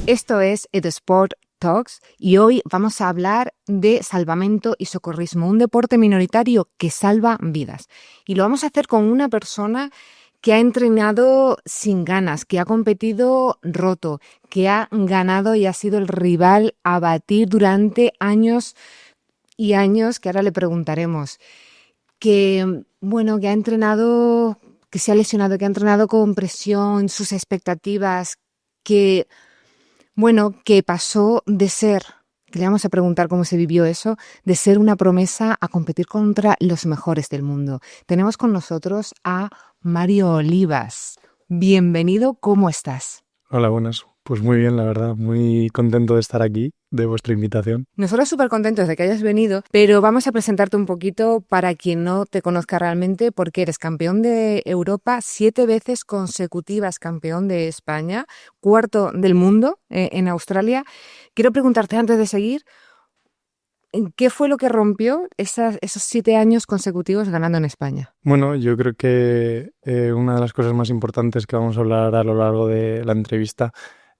Esto es EduSport Talks y hoy vamos a hablar de salvamento y socorrismo, un deporte minoritario que salva vidas. Y lo vamos a hacer con una persona que ha entrenado sin ganas, que ha competido roto, que ha ganado y ha sido el rival a batir durante años y años, que ahora le preguntaremos, que ha entrenado, que se ha lesionado, que ha entrenado con presión, sus expectativas, que pasó de ser, que le vamos a preguntar cómo se vivió eso, de ser una promesa a competir contra los mejores del mundo. Tenemos con nosotros a Mario Olivas. Bienvenido, ¿cómo estás? Hola, buenas. Pues muy bien, la verdad. Muy contento de estar aquí, de vuestra invitación. Nosotros súper contentos de que hayas venido, pero vamos a presentarte un poquito para quien no te conozca realmente, porque eres campeón de Europa, 7 veces consecutivas campeón de España, 4º del mundo en Australia. Quiero preguntarte antes de seguir, ¿qué fue lo que rompió esos 7 años consecutivos ganando en España? Bueno, yo creo que una de las cosas más importantes que vamos a hablar a lo largo de la entrevista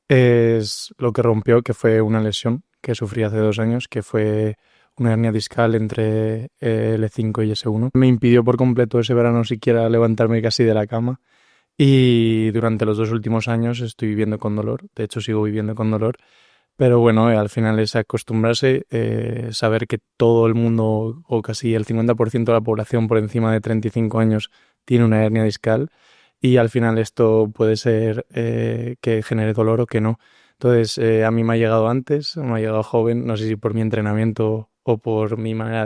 es lo que rompió, que fue una lesión que sufrí hace 2 años, que fue una hernia discal entre L5 y S1. Me impidió por completo ese verano siquiera levantarme casi de la cama y durante los 2 últimos años estoy viviendo con dolor. De hecho, sigo viviendo con dolor. Pero bueno, al final es acostumbrarse, saber que todo el mundo o casi el 50% de la población por encima de 35 años tiene una hernia discal y al final esto puede ser que genere dolor o que no. Entonces a mí me ha llegado antes, me ha llegado joven, no sé si por mi entrenamiento o por mi manera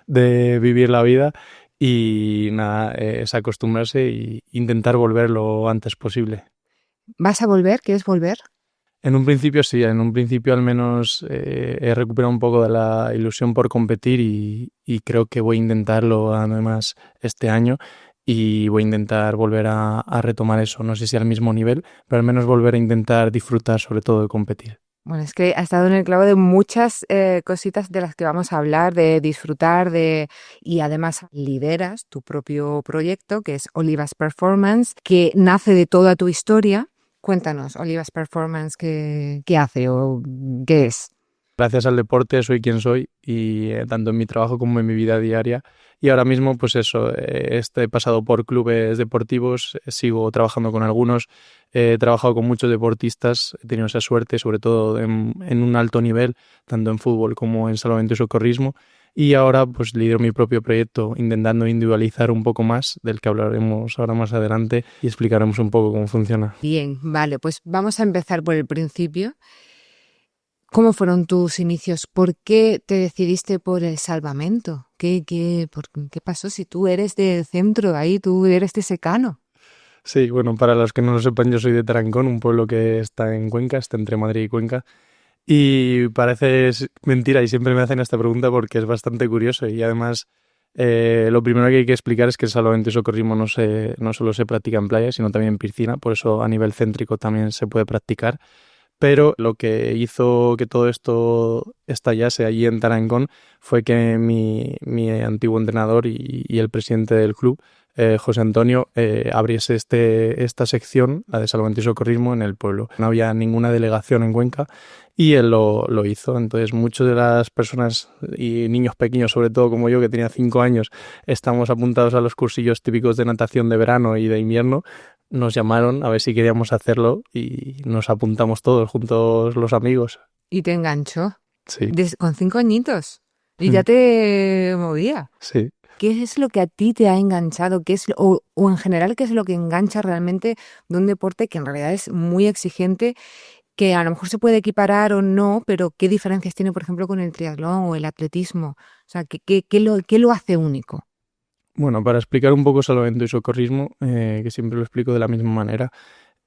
de vivir la vida y nada, es acostumbrarse e intentar volver lo antes posible. ¿Vas a volver? ¿Quieres volver? En un principio sí, en un principio al menos he recuperado un poco de la ilusión por competir y creo que voy a intentarlo además este año y voy a intentar volver a retomar eso, no sé si al mismo nivel, pero al menos volver a intentar disfrutar sobre todo de competir. Bueno, es que has dado en el clavo de muchas cositas de las que vamos a hablar, de disfrutar, y además lideras tu propio proyecto, que es Olivas Performance, que nace de toda tu historia. Cuéntanos, Olivas Performance, ¿qué hace o qué es? Gracias al deporte soy quien soy y tanto en mi trabajo como en mi vida diaria. Y ahora mismo, pues eso, he pasado por clubes deportivos, sigo trabajando con algunos, he trabajado con muchos deportistas, he tenido esa suerte, sobre todo en un alto nivel, tanto en fútbol como en salvamento y socorrismo. Y ahora pues lidero mi propio proyecto intentando individualizar un poco más, del que hablaremos ahora más adelante y explicaremos un poco cómo funciona. Bien, vale, pues vamos a empezar por el principio. ¿Cómo fueron tus inicios? ¿Por qué te decidiste por el salvamento? ¿Qué pasó si tú eres del centro, ahí tú eres de Secano? Sí, bueno, para los que no lo sepan, yo soy de Tarancón, un pueblo que está en Cuenca, está entre Madrid y Cuenca. Y parece mentira y siempre me hacen esta pregunta porque es bastante curioso y además lo primero que hay que explicar es que el salvamento y socorrismo no solo se practica en playa, sino también en piscina, por eso a nivel céntrico también se puede practicar. Pero lo que hizo que todo esto estallase allí en Tarancón fue que mi antiguo entrenador y el presidente del club, José Antonio, abriese esta sección, la de salvamento y socorrismo, en el pueblo. No había ninguna delegación en Cuenca y él lo hizo. Entonces muchas de las personas y niños pequeños, sobre todo como yo, que tenía 5 años, estamos apuntados a los cursillos típicos de natación de verano y de invierno. Nos llamaron a ver si queríamos hacerlo y nos apuntamos todos juntos los amigos. ¿Y te enganchó? Sí. Con 5 añitos. Y ya te movía. Sí. ¿Qué es lo que a ti te ha enganchado? O en general, ¿qué es lo que engancha realmente de un deporte que en realidad es muy exigente, que a lo mejor se puede equiparar o no, pero qué diferencias tiene, por ejemplo, con el triatlón o el atletismo? O sea, ¿qué lo hace único? Bueno, para explicar un poco salvamento y socorrismo, que siempre lo explico de la misma manera,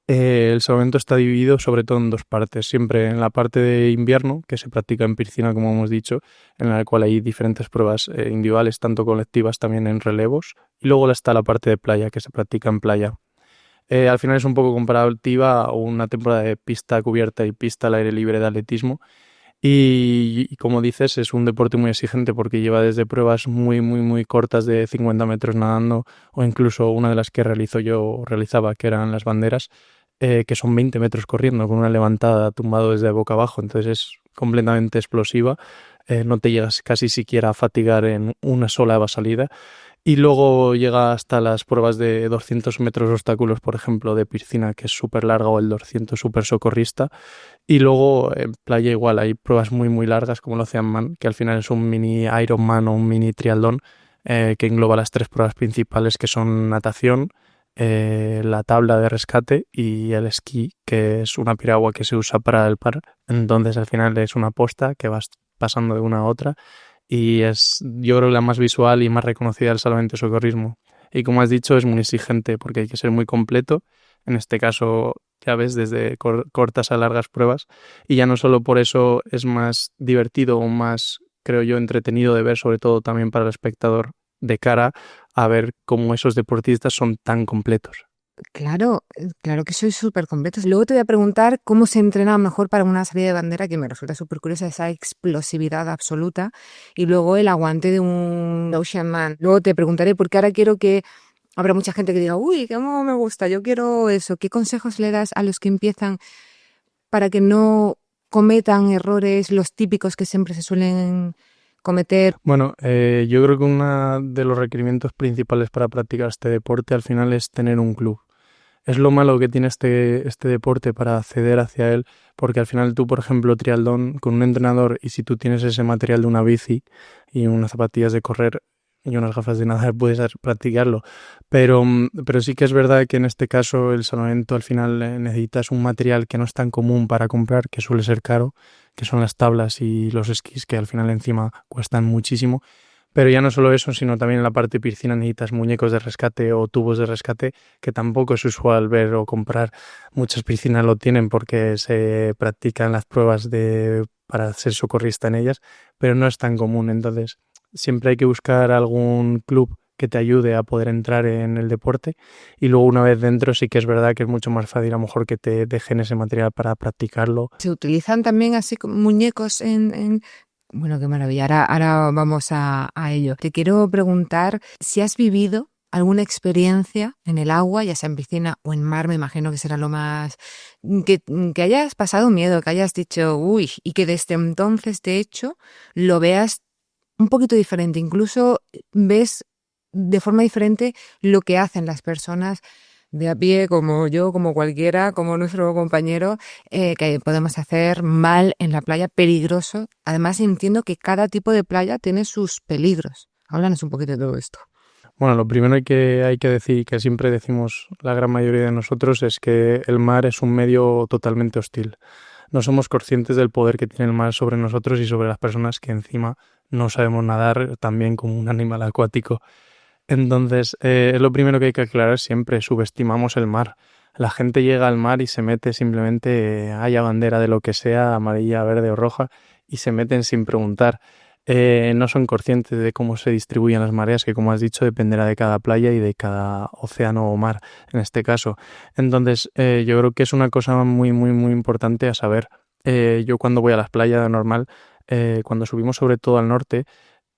el salvamento está dividido sobre todo en 2 partes. Siempre en la parte de invierno, que se practica en piscina, como hemos dicho, en la cual hay diferentes pruebas individuales, tanto colectivas, también en relevos. Y luego está la parte de playa, que se practica en playa. Al final es un poco comparativa a una temporada de pista cubierta y pista al aire libre de atletismo. Y como dices, es un deporte muy exigente porque lleva desde pruebas muy, muy, muy cortas de 50 metros nadando o incluso una de las que realizaba, que eran las banderas, que son 20 metros corriendo con una levantada tumbado desde boca abajo, entonces es completamente explosiva, no te llegas casi siquiera a fatigar en una sola salida. Y luego llega hasta las pruebas de 200 metros de obstáculos, por ejemplo, de piscina, que es súper larga, o el 200 súper socorrista. Y luego en playa igual hay pruebas muy muy largas como el Oceanman, que al final es un mini Ironman o un mini triatlón, que engloba las 3 pruebas principales, que son natación, la tabla de rescate y el esquí, que es una piragua que se usa para el par. Entonces al final es una posta que vas pasando de una a otra y es, yo creo, la más visual y más reconocida del salvamento y socorrismo. Y como has dicho, es muy exigente porque hay que ser muy completo. En este caso, ya ves, desde cortas a largas pruebas. Y ya no solo por eso es más divertido o más, creo yo, entretenido de ver, sobre todo también para el espectador, de cara a ver cómo esos deportistas son tan completos. Claro, claro que soy súper completo. Luego te voy a preguntar cómo se entrena mejor para una salida de bandera, que me resulta súper curiosa esa explosividad absoluta, y luego el aguante de un Ocean Man. Luego te preguntaré, porque ahora quiero que habrá mucha gente que diga, uy, cómo me gusta, yo quiero eso. ¿Qué consejos le das a los que empiezan para que no cometan errores, los típicos que siempre se suelen cometer? Bueno, yo creo que uno de los requerimientos principales para practicar este deporte al final es tener un club. Es lo malo que tiene este deporte para acceder hacia él, porque al final tú, por ejemplo, triatlón con un entrenador, y si tú tienes ese material de una bici y unas zapatillas de correr y unas gafas de nadar, puedes practicarlo. Pero sí que es verdad que en este caso el salvamento al final necesitas un material que no es tan común para comprar, que suele ser caro, que son las tablas y los esquís, que al final encima cuestan muchísimo. Pero ya no solo eso, sino también en la parte de piscina necesitas muñecos de rescate o tubos de rescate, que tampoco es usual ver o comprar. Muchas piscinas lo tienen porque se practican las pruebas para ser socorrista en ellas, pero no es tan común. Entonces, siempre hay que buscar algún club que te ayude a poder entrar en el deporte, y luego una vez dentro sí que es verdad que es mucho más fácil a lo mejor que te dejen ese material para practicarlo. ¿Se utilizan también así como muñecos en... Bueno, qué maravilla. Ahora vamos a ello. Te quiero preguntar si has vivido alguna experiencia en el agua, ya sea en piscina o en mar, me imagino que será lo más... Que hayas pasado miedo, que hayas dicho, uy, y que desde entonces, de hecho, lo veas un poquito diferente. Incluso ves de forma diferente lo que hacen las personas de a pie, como yo, como cualquiera, como nuestro compañero, que podemos hacer mal en la playa, peligroso. Además, entiendo que cada tipo de playa tiene sus peligros. Háblanos un poquito de todo esto. Bueno, lo primero hay que decir, que siempre decimos la gran mayoría de nosotros, es que el mar es un medio totalmente hostil. No somos conscientes del poder que tiene el mar sobre nosotros y sobre las personas que encima no sabemos nadar tan bien como un animal acuático. Entonces, es lo primero que hay que aclarar siempre, subestimamos el mar. La gente llega al mar y se mete simplemente, haya bandera de lo que sea, amarilla, verde o roja, y se meten sin preguntar. No son conscientes de cómo se distribuyen las mareas, que como has dicho dependerá de cada playa y de cada océano o mar en este caso. Entonces, yo creo que es una cosa muy muy muy importante a saber. Yo cuando voy a las playas normal, cuando subimos sobre todo al norte,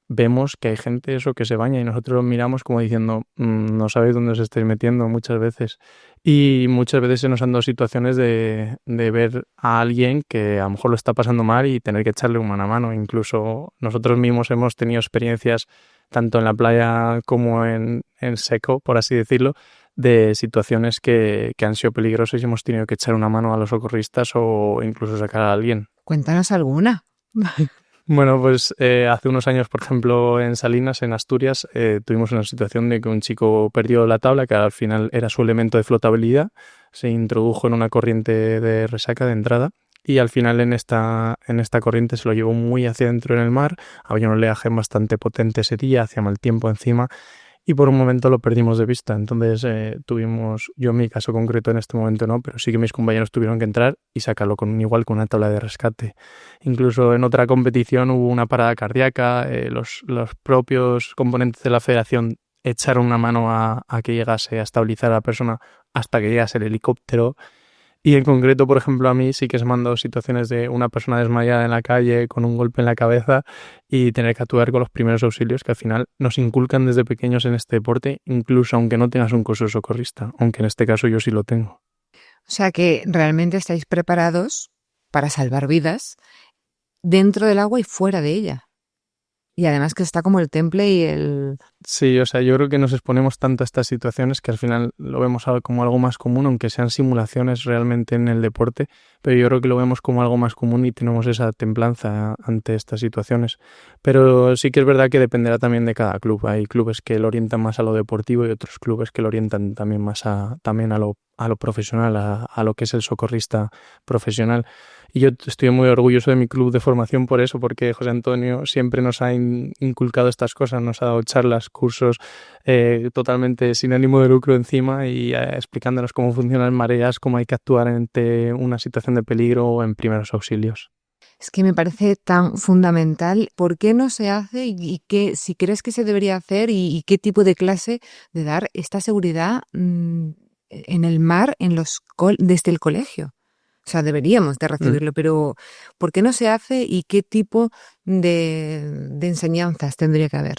vemos que hay gente eso que se baña y nosotros miramos como diciendo, no sabéis dónde os estáis metiendo muchas veces. Y muchas veces se nos han dado situaciones de ver a alguien que a lo mejor lo está pasando mal y tener que echarle una mano. Incluso nosotros mismos hemos tenido experiencias tanto en la playa como en seco, por así decirlo, de situaciones que han sido peligrosas y hemos tenido que echar una mano a los socorristas o incluso sacar a alguien. Cuéntanos alguna. Bueno, pues hace unos años, por ejemplo, en Salinas, en Asturias, tuvimos una situación de que un chico perdió la tabla, que al final era su elemento de flotabilidad, se introdujo en una corriente de resaca de entrada y al final en esta corriente se lo llevó muy hacia adentro en el mar. Había un oleaje bastante potente ese día, hacía mal tiempo encima, y por un momento lo perdimos de vista. Entonces tuvimos, yo en mi caso concreto en este momento no, pero sí que mis compañeros tuvieron que entrar y sacarlo igual con una tabla de rescate. Incluso en otra competición hubo una parada cardíaca, los propios componentes de la federación echaron una mano a que llegase a estabilizar a la persona hasta que llegase el helicóptero. Y en concreto, por ejemplo, a mí sí que se me han dado situaciones de una persona desmayada en la calle con un golpe en la cabeza y tener que actuar con los primeros auxilios que al final nos inculcan desde pequeños en este deporte, incluso aunque no tengas un curso de socorrista, aunque en este caso yo sí lo tengo. O sea que realmente estáis preparados para salvar vidas dentro del agua y fuera de ella. Y además que está como el temple y el... Sí, o sea, yo creo que nos exponemos tanto a estas situaciones que al final lo vemos como algo más común, aunque sean simulaciones realmente en el deporte, pero yo creo que lo vemos como algo más común y tenemos esa templanza ante estas situaciones. Pero sí que es verdad que dependerá también de cada club. Hay clubes que lo orientan más a lo deportivo y otros clubes que lo orientan también más también a lo profesional, a lo que es el socorrista profesional. Y yo estoy muy orgulloso de mi club de formación por eso, porque José Antonio siempre nos ha inculcado estas cosas, nos ha dado charlas, cursos totalmente sin ánimo de lucro encima y explicándonos cómo funcionan mareas, cómo hay que actuar ante una situación de peligro o en primeros auxilios. Es que me parece tan fundamental. ¿Por qué no se hace y qué, si crees que se debería hacer y qué tipo de clase de dar esta seguridad en el mar desde el colegio? O sea, deberíamos de recibirlo, pero ¿por qué no se hace y qué tipo de enseñanzas tendría que haber?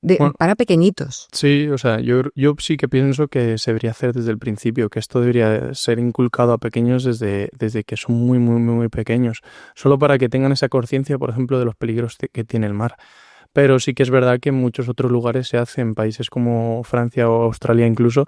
Bueno, Para pequeñitos. sí, o sea, yo sí que pienso que se debería hacer desde el principio, que esto debería ser inculcado a pequeños desde que son muy, muy, muy, muy pequeños, solo para que tengan esa conciencia, por ejemplo, de los peligros que tiene el mar. Pero sí que es verdad que en muchos otros lugares se hace, en países como Francia o Australia incluso,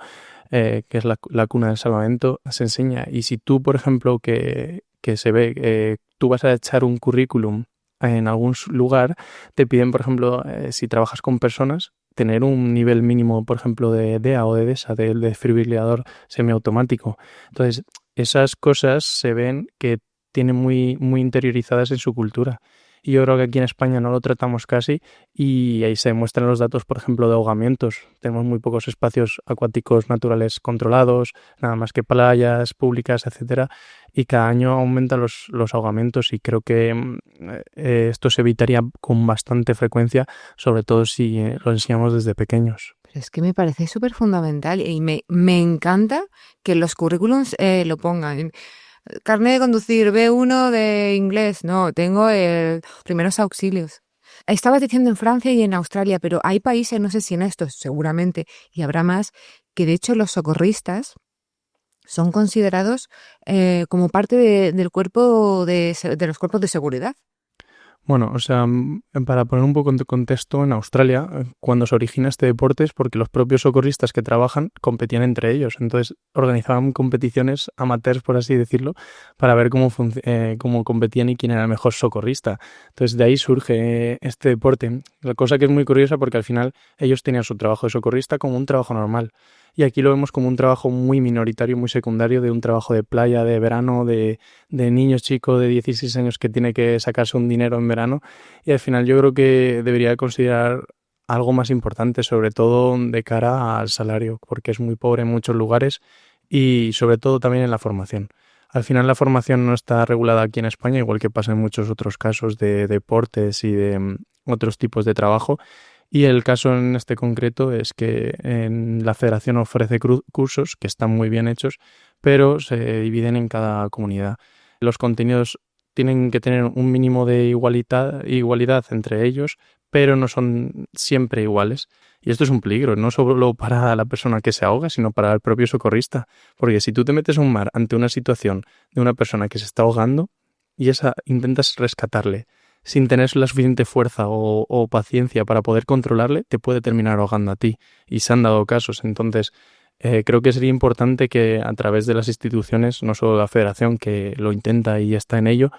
que es la cuna del salvamento, se enseña. Y si tú, por ejemplo, que se ve, tú vas a echar un currículum en algún lugar, te piden, por ejemplo, si trabajas con personas, tener un nivel mínimo, por ejemplo, de DEA o de DESA, del desfibrilador semiautomático. Entonces, esas cosas se ven que tienen muy, muy interiorizadas en su cultura. Y yo creo que aquí en España no lo tratamos casi y ahí se demuestran los datos, por ejemplo, de ahogamientos. Tenemos muy pocos espacios acuáticos naturales controlados, nada más que playas públicas, etcétera, y cada año aumentan los ahogamientos y creo que esto se evitaría con bastante frecuencia, sobre todo si lo enseñamos desde pequeños. Pero es que me parece súper fundamental y me encanta que los currículums lo pongan. Carnet de conducir, B1 de inglés. No, tengo primeros auxilios. Estabas diciendo en Francia y en Australia, pero hay países, no sé si en estos, seguramente, y habrá más, que de hecho los socorristas son considerados como parte del cuerpo de los cuerpos de seguridad. Bueno, o sea, para poner un poco en contexto, en Australia, cuando se origina este deporte es porque los propios socorristas que trabajan competían entre ellos. Entonces, organizaban competiciones amateurs, por así decirlo, para ver cómo competían y quién era el mejor socorrista. Entonces, de ahí surge este deporte. La cosa que es muy curiosa porque al final ellos tenían su trabajo de socorrista como un trabajo normal. Y aquí lo vemos como un trabajo muy minoritario, muy secundario, de un trabajo de playa, de verano, de niño chico de 16 años que tiene que sacarse un dinero en verano. Y al final yo creo que debería considerar algo más importante, sobre todo de cara al salario, porque es muy pobre en muchos lugares y sobre todo también en la formación. Al final la formación no está regulada aquí en España, igual que pasa en muchos otros casos de deportes y de otros tipos de trabajo. Y el caso en este concreto es que la federación ofrece cursos que están muy bien hechos, pero se dividen en cada comunidad. Los contenidos tienen que tener un mínimo de igualdad entre ellos, pero no son siempre iguales. Y esto es un peligro, no solo para la persona que se ahoga, sino para el propio socorrista. Porque si tú te metes a un mar ante una situación de una persona que se está ahogando y intentas rescatarle, sin tener la suficiente fuerza o paciencia para poder controlarle, te puede terminar ahogando a ti. Y se han dado casos. Entonces, creo que sería importante que a través de las instituciones, no solo la federación que lo intenta y está en ello,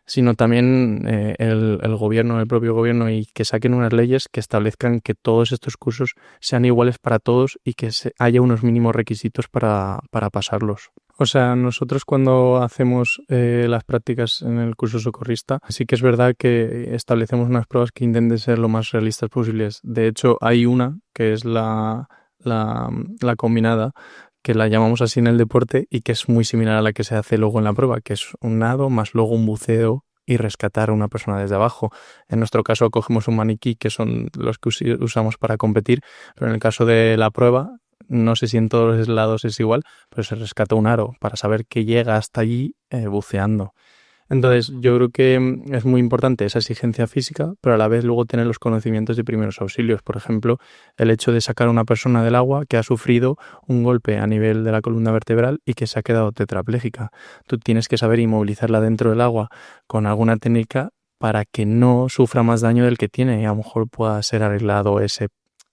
sino también el gobierno, el propio gobierno, y que saquen unas leyes que establezcan que todos estos cursos sean iguales para todos y que haya unos mínimos requisitos para pasarlos. O sea, nosotros cuando hacemos las prácticas en el curso socorrista, sí que es verdad que establecemos unas pruebas que intenten ser lo más realistas posibles. De hecho, hay una que es la combinada, que la llamamos así en el deporte y que es muy similar a la que se hace luego en la prueba, que es un nado más luego un buceo y rescatar a una persona desde abajo. En nuestro caso cogemos un maniquí, que son los que usamos para competir, pero en el caso de la prueba, no sé si en todos los lados es igual, pero se rescata un aro para saber que llega hasta allí buceando. Entonces, yo creo que es muy importante esa exigencia física, pero a la vez luego tener los conocimientos de primeros auxilios. Por ejemplo, el hecho de sacar a una persona del agua que ha sufrido un golpe a nivel de la columna vertebral y que se ha quedado tetrapléjica. Tú tienes que saber inmovilizarla dentro del agua con alguna técnica para que no sufra más daño del que tiene y a lo mejor pueda ser arreglado ese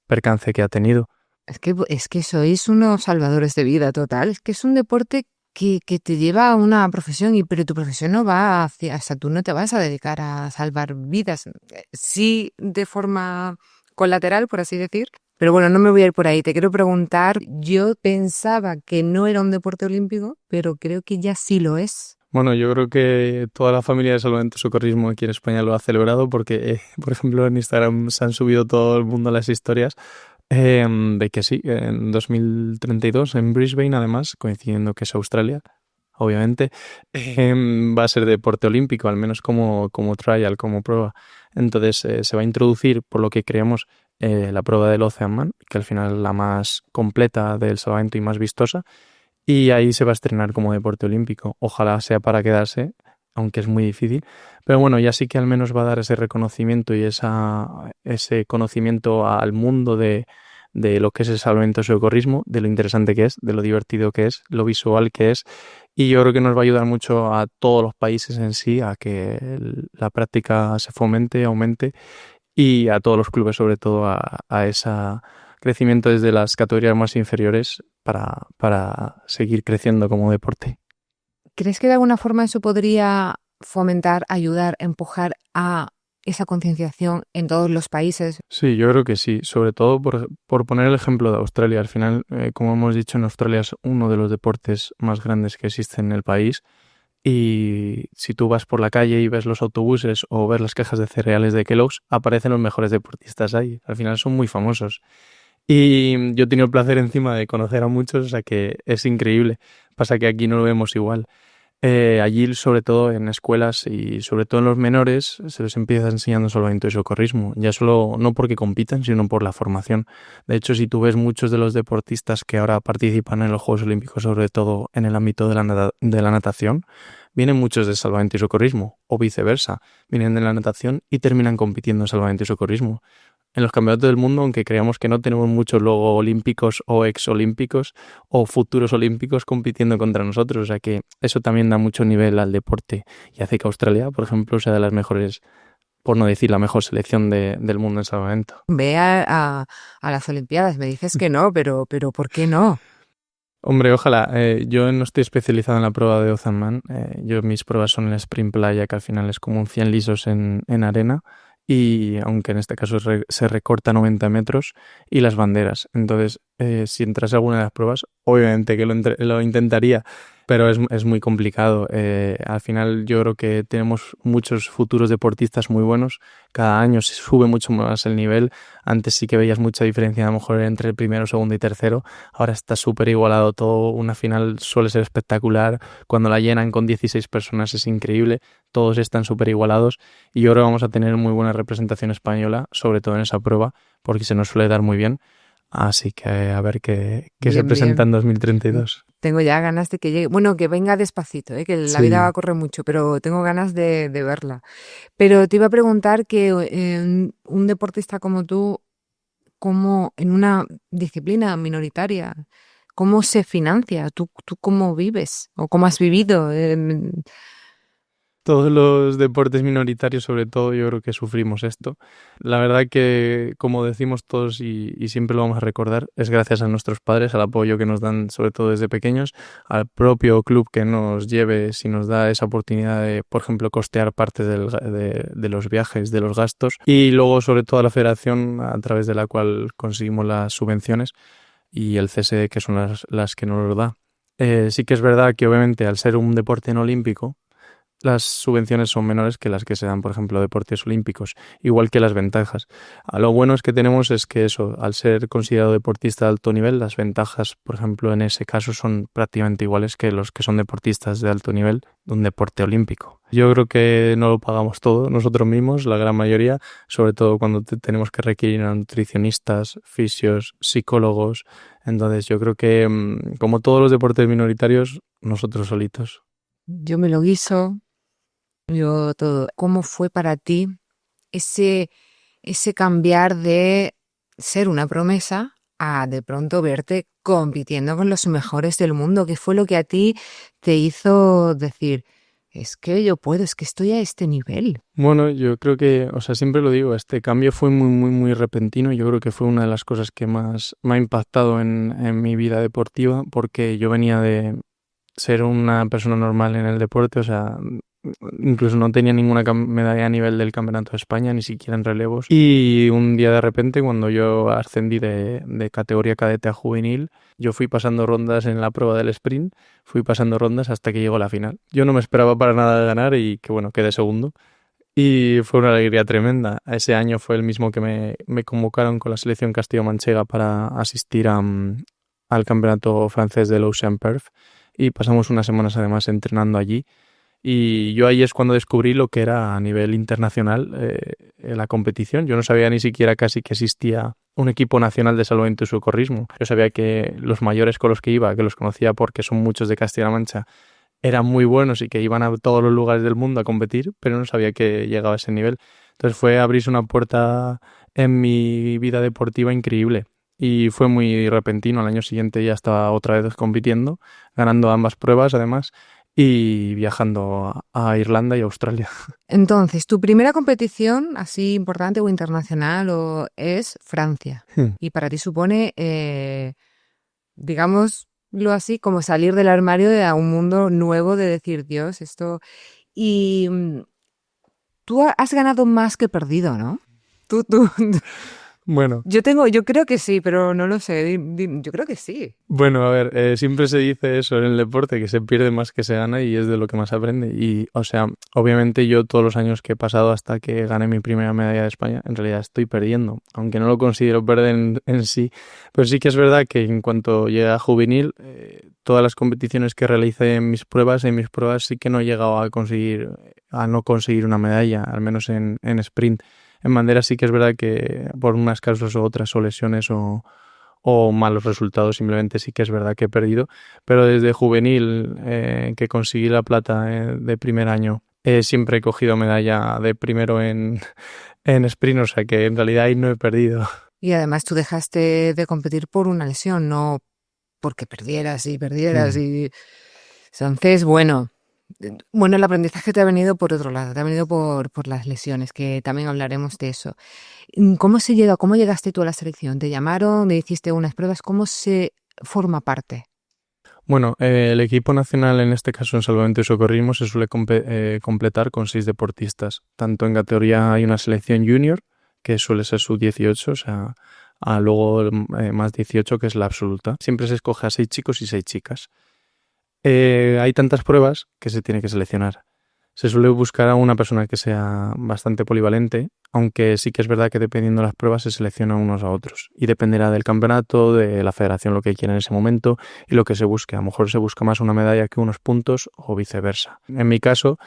percance que ha tenido. Es que sois unos salvadores de vida total. Es que es un deporte que te lleva a una profesión, pero tu profesión no va hacia, o sea, tú no te vas a dedicar a salvar vidas. Sí, de forma colateral, por así decir. Pero bueno, no me voy a ir por ahí. Te quiero preguntar, yo pensaba que no era un deporte olímpico, pero creo que ya sí lo es. Bueno, yo creo que toda la familia de Salvamento y Socorrismo aquí en España lo ha celebrado porque, por ejemplo, en Instagram se han subido todo el mundo las historias de que sí, en 2032 en Brisbane, además, coincidiendo que es Australia, obviamente, va a ser deporte olímpico, al menos como trial, como prueba. Entonces se va a introducir, por lo que creemos, la prueba del Oceanman, que al final es la más completa del salvamento y más vistosa, y ahí se va a estrenar como deporte olímpico. Ojalá sea para quedarse, aunque es muy difícil. Pero bueno, ya sí que al menos va a dar ese reconocimiento y ese conocimiento al mundo de lo que es el salvamento y socorrismo, de lo interesante que es, de lo divertido que es, lo visual que es. Y yo creo que nos va a ayudar mucho a todos los países en sí a que la práctica se fomente, aumente y a todos los clubes sobre todo a ese crecimiento desde las categorías más inferiores para seguir creciendo como deporte. ¿Crees que de alguna forma eso podría fomentar, ayudar, empujar a esa concienciación en todos los países? Sí, yo creo que sí, sobre todo por poner el ejemplo de Australia. Al final, como hemos dicho, en Australia es uno de los deportes más grandes que existen en el país. Y si tú vas por la calle y ves los autobuses o ves las cajas de cereales de Kellogg's, aparecen los mejores deportistas ahí. Al final son muy famosos. Y yo he tenido el placer encima de conocer a muchos, o sea que es increíble. Pasa que aquí no lo vemos igual. Allí, sobre todo en escuelas y sobre todo en los menores, se les empieza enseñando salvamento y socorrismo. Ya solo no porque compitan, sino por la formación. De hecho, si tú ves muchos de los deportistas que ahora participan en los Juegos Olímpicos, sobre todo en el ámbito de la natación, vienen muchos de salvamento y socorrismo, o viceversa. Vienen de la natación y terminan compitiendo en salvamento y socorrismo. En los campeonatos del mundo, aunque creamos que no tenemos muchos luego olímpicos o exolímpicos o futuros olímpicos compitiendo contra nosotros, o sea que eso también da mucho nivel al deporte y hace que Australia, por ejemplo, sea de las mejores, por no decir la mejor selección del mundo en salvamento. Ve a las Olimpiadas, me dices que no, pero ¿por qué no? Hombre, ojalá. Yo no estoy especializado en la prueba de Oceanman. Yo mis pruebas son el sprint playa, que al final es como un 100 lisos en arena. Y aunque en este caso se recorta 90 metros y las banderas. Entonces, si entrase alguna de las pruebas, obviamente que lo intentaría, pero es muy complicado. Al final yo creo que tenemos muchos futuros deportistas muy buenos. Cada año se sube mucho más el nivel. Antes sí que veías mucha diferencia a lo mejor entre el primero, segundo y tercero. Ahora está súper igualado todo. Una final suele ser espectacular. Cuando la llenan con 16 personas es increíble. Todos están súper igualados y yo creo que vamos a tener muy buena representación española, sobre todo en esa prueba, porque se nos suele dar muy bien. Así que a ver qué se Bien, presenta en bien. 2032. Tengo ya ganas de que llegue. Bueno, que venga despacito, que la vida va Sí. a correr mucho, pero tengo ganas de verla. Pero te iba a preguntar que un deportista como tú, ¿cómo en una disciplina minoritaria, cómo se financia? ¿Tú cómo vives? ¿O cómo has vivido? Todos los deportes minoritarios, sobre todo, yo creo que sufrimos esto. La verdad que, como decimos todos y siempre lo vamos a recordar, es gracias a nuestros padres, al apoyo que nos dan, sobre todo desde pequeños, al propio club que nos lleve, si nos da esa oportunidad de, por ejemplo, costear parte de los viajes, de los gastos, y luego, sobre todo, a la federación, a través de la cual conseguimos las subvenciones, y el CSE, que son las que nos lo da. Sí que es verdad que, obviamente, al ser un deporte no olímpico, las subvenciones son menores que las que se dan, por ejemplo, a deportes olímpicos, igual que las ventajas. Lo bueno es que tenemos es que eso, al ser considerado deportista de alto nivel, las ventajas, por ejemplo, en ese caso son prácticamente iguales que los que son deportistas de alto nivel de un deporte olímpico. Yo creo que no lo pagamos todo nosotros mismos, la gran mayoría, sobre todo cuando tenemos que requerir a nutricionistas, fisios, psicólogos. Entonces yo creo que, como todos los deportes minoritarios, nosotros solitos. Yo me lo guiso, Yo todo. ¿Cómo fue para ti ese, ese cambiar de ser una promesa a de pronto verte compitiendo con los mejores del mundo? ¿Qué fue lo que a ti te hizo decir, es que yo puedo, es que estoy a este nivel? Bueno, yo creo que, o sea, siempre lo digo, este cambio fue muy, muy, muy repentino. Yo creo que fue una de las cosas que más me ha impactado en mi vida deportiva, porque yo venía de ser una persona normal en el deporte, o sea, incluso no tenía ninguna medalla a nivel del Campeonato de España, ni siquiera en relevos. Y un día de repente, cuando yo ascendí de categoría cadete a juvenil, yo fui pasando rondas en la prueba del sprint, fui pasando rondas hasta que llegó la final. Yo no me esperaba para nada ganar y que bueno, quedé segundo. Y fue una alegría tremenda. Ese año fue el mismo que me convocaron con la selección Castillo-Manchega para asistir al campeonato francés del Ocean Perf y pasamos unas semanas además entrenando allí. Y yo ahí es cuando descubrí lo que era a nivel internacional la competición. Yo no sabía ni siquiera casi que existía un equipo nacional de salvamento y socorrismo. Yo sabía que los mayores con los que iba, que los conocía porque son muchos de Castilla-La Mancha, eran muy buenos y que iban a todos los lugares del mundo a competir, pero no sabía que llegaba a ese nivel. Entonces fue abrirse una puerta en mi vida deportiva increíble. Y fue muy repentino. Al año siguiente ya estaba otra vez compitiendo, ganando ambas pruebas además y viajando a Irlanda y Australia. Entonces, tu primera competición así importante o internacional es Francia. Y para ti supone, digámoslo así, como salir del armario a un mundo nuevo de decir, Dios, esto... Y tú has ganado más que perdido, ¿no? Tú. Bueno, Yo creo que sí, pero no lo sé. Yo creo que sí. bueno, a ver, siempre se dice eso en el deporte, que se pierde más que se gana y es de lo que más aprende. Y, o sea, obviamente yo todos los años que he pasado hasta que gané mi primera medalla de España, en realidad estoy perdiendo, aunque no lo considero perder en sí. Pero sí que es verdad que en cuanto llegué a juvenil, todas las competiciones que realicé en mis pruebas sí que no he llegado a no conseguir una medalla, al menos en sprint. En bandera sí que es verdad que por unas causas u otras o lesiones o malos resultados simplemente sí que es verdad que he perdido, pero desde juvenil que conseguí la plata de primer año siempre he cogido medalla de primero en sprint, o sea que en realidad ahí no he perdido. Y además tú dejaste de competir por una lesión, no porque perdieras y perdieras. Y entonces, bueno, el aprendizaje te ha venido por otro lado, te ha venido por las lesiones, que también hablaremos de eso. ¿Cómo llegaste tú a la selección? ¿Te llamaron, me hiciste unas pruebas? ¿Cómo se forma parte? Bueno, el equipo nacional, en este caso en salvamento y socorrismo, se suele completar con 6 deportistas. Tanto en categoría hay una selección junior, que suele ser sub-18, o sea, luego más 18, que es la absoluta. Siempre se escoge a 6 chicos y 6 chicas. Hay tantas pruebas que se tiene que seleccionar. Se suele buscar a una persona que sea bastante polivalente, aunque sí que es verdad que dependiendo de las pruebas se seleccionan unos a otros. Y dependerá del campeonato, de la federación, lo que quiera en ese momento y lo que se busque. A lo mejor se busca más una medalla que unos puntos o viceversa. En mi caso,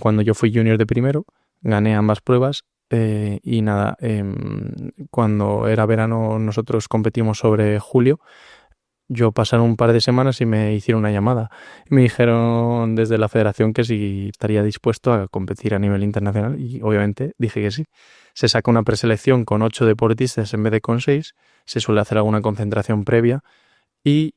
cuando yo fui junior de primero, gané ambas pruebas. Y nada, cuando era verano nosotros competimos sobre julio. Yo pasaron un par de semanas y me hicieron una llamada. Y me dijeron desde la federación que si estaría dispuesto a competir a nivel internacional y obviamente dije que sí. Se saca una preselección con 8 deportistas en vez de con 6. Se suele hacer alguna concentración previa y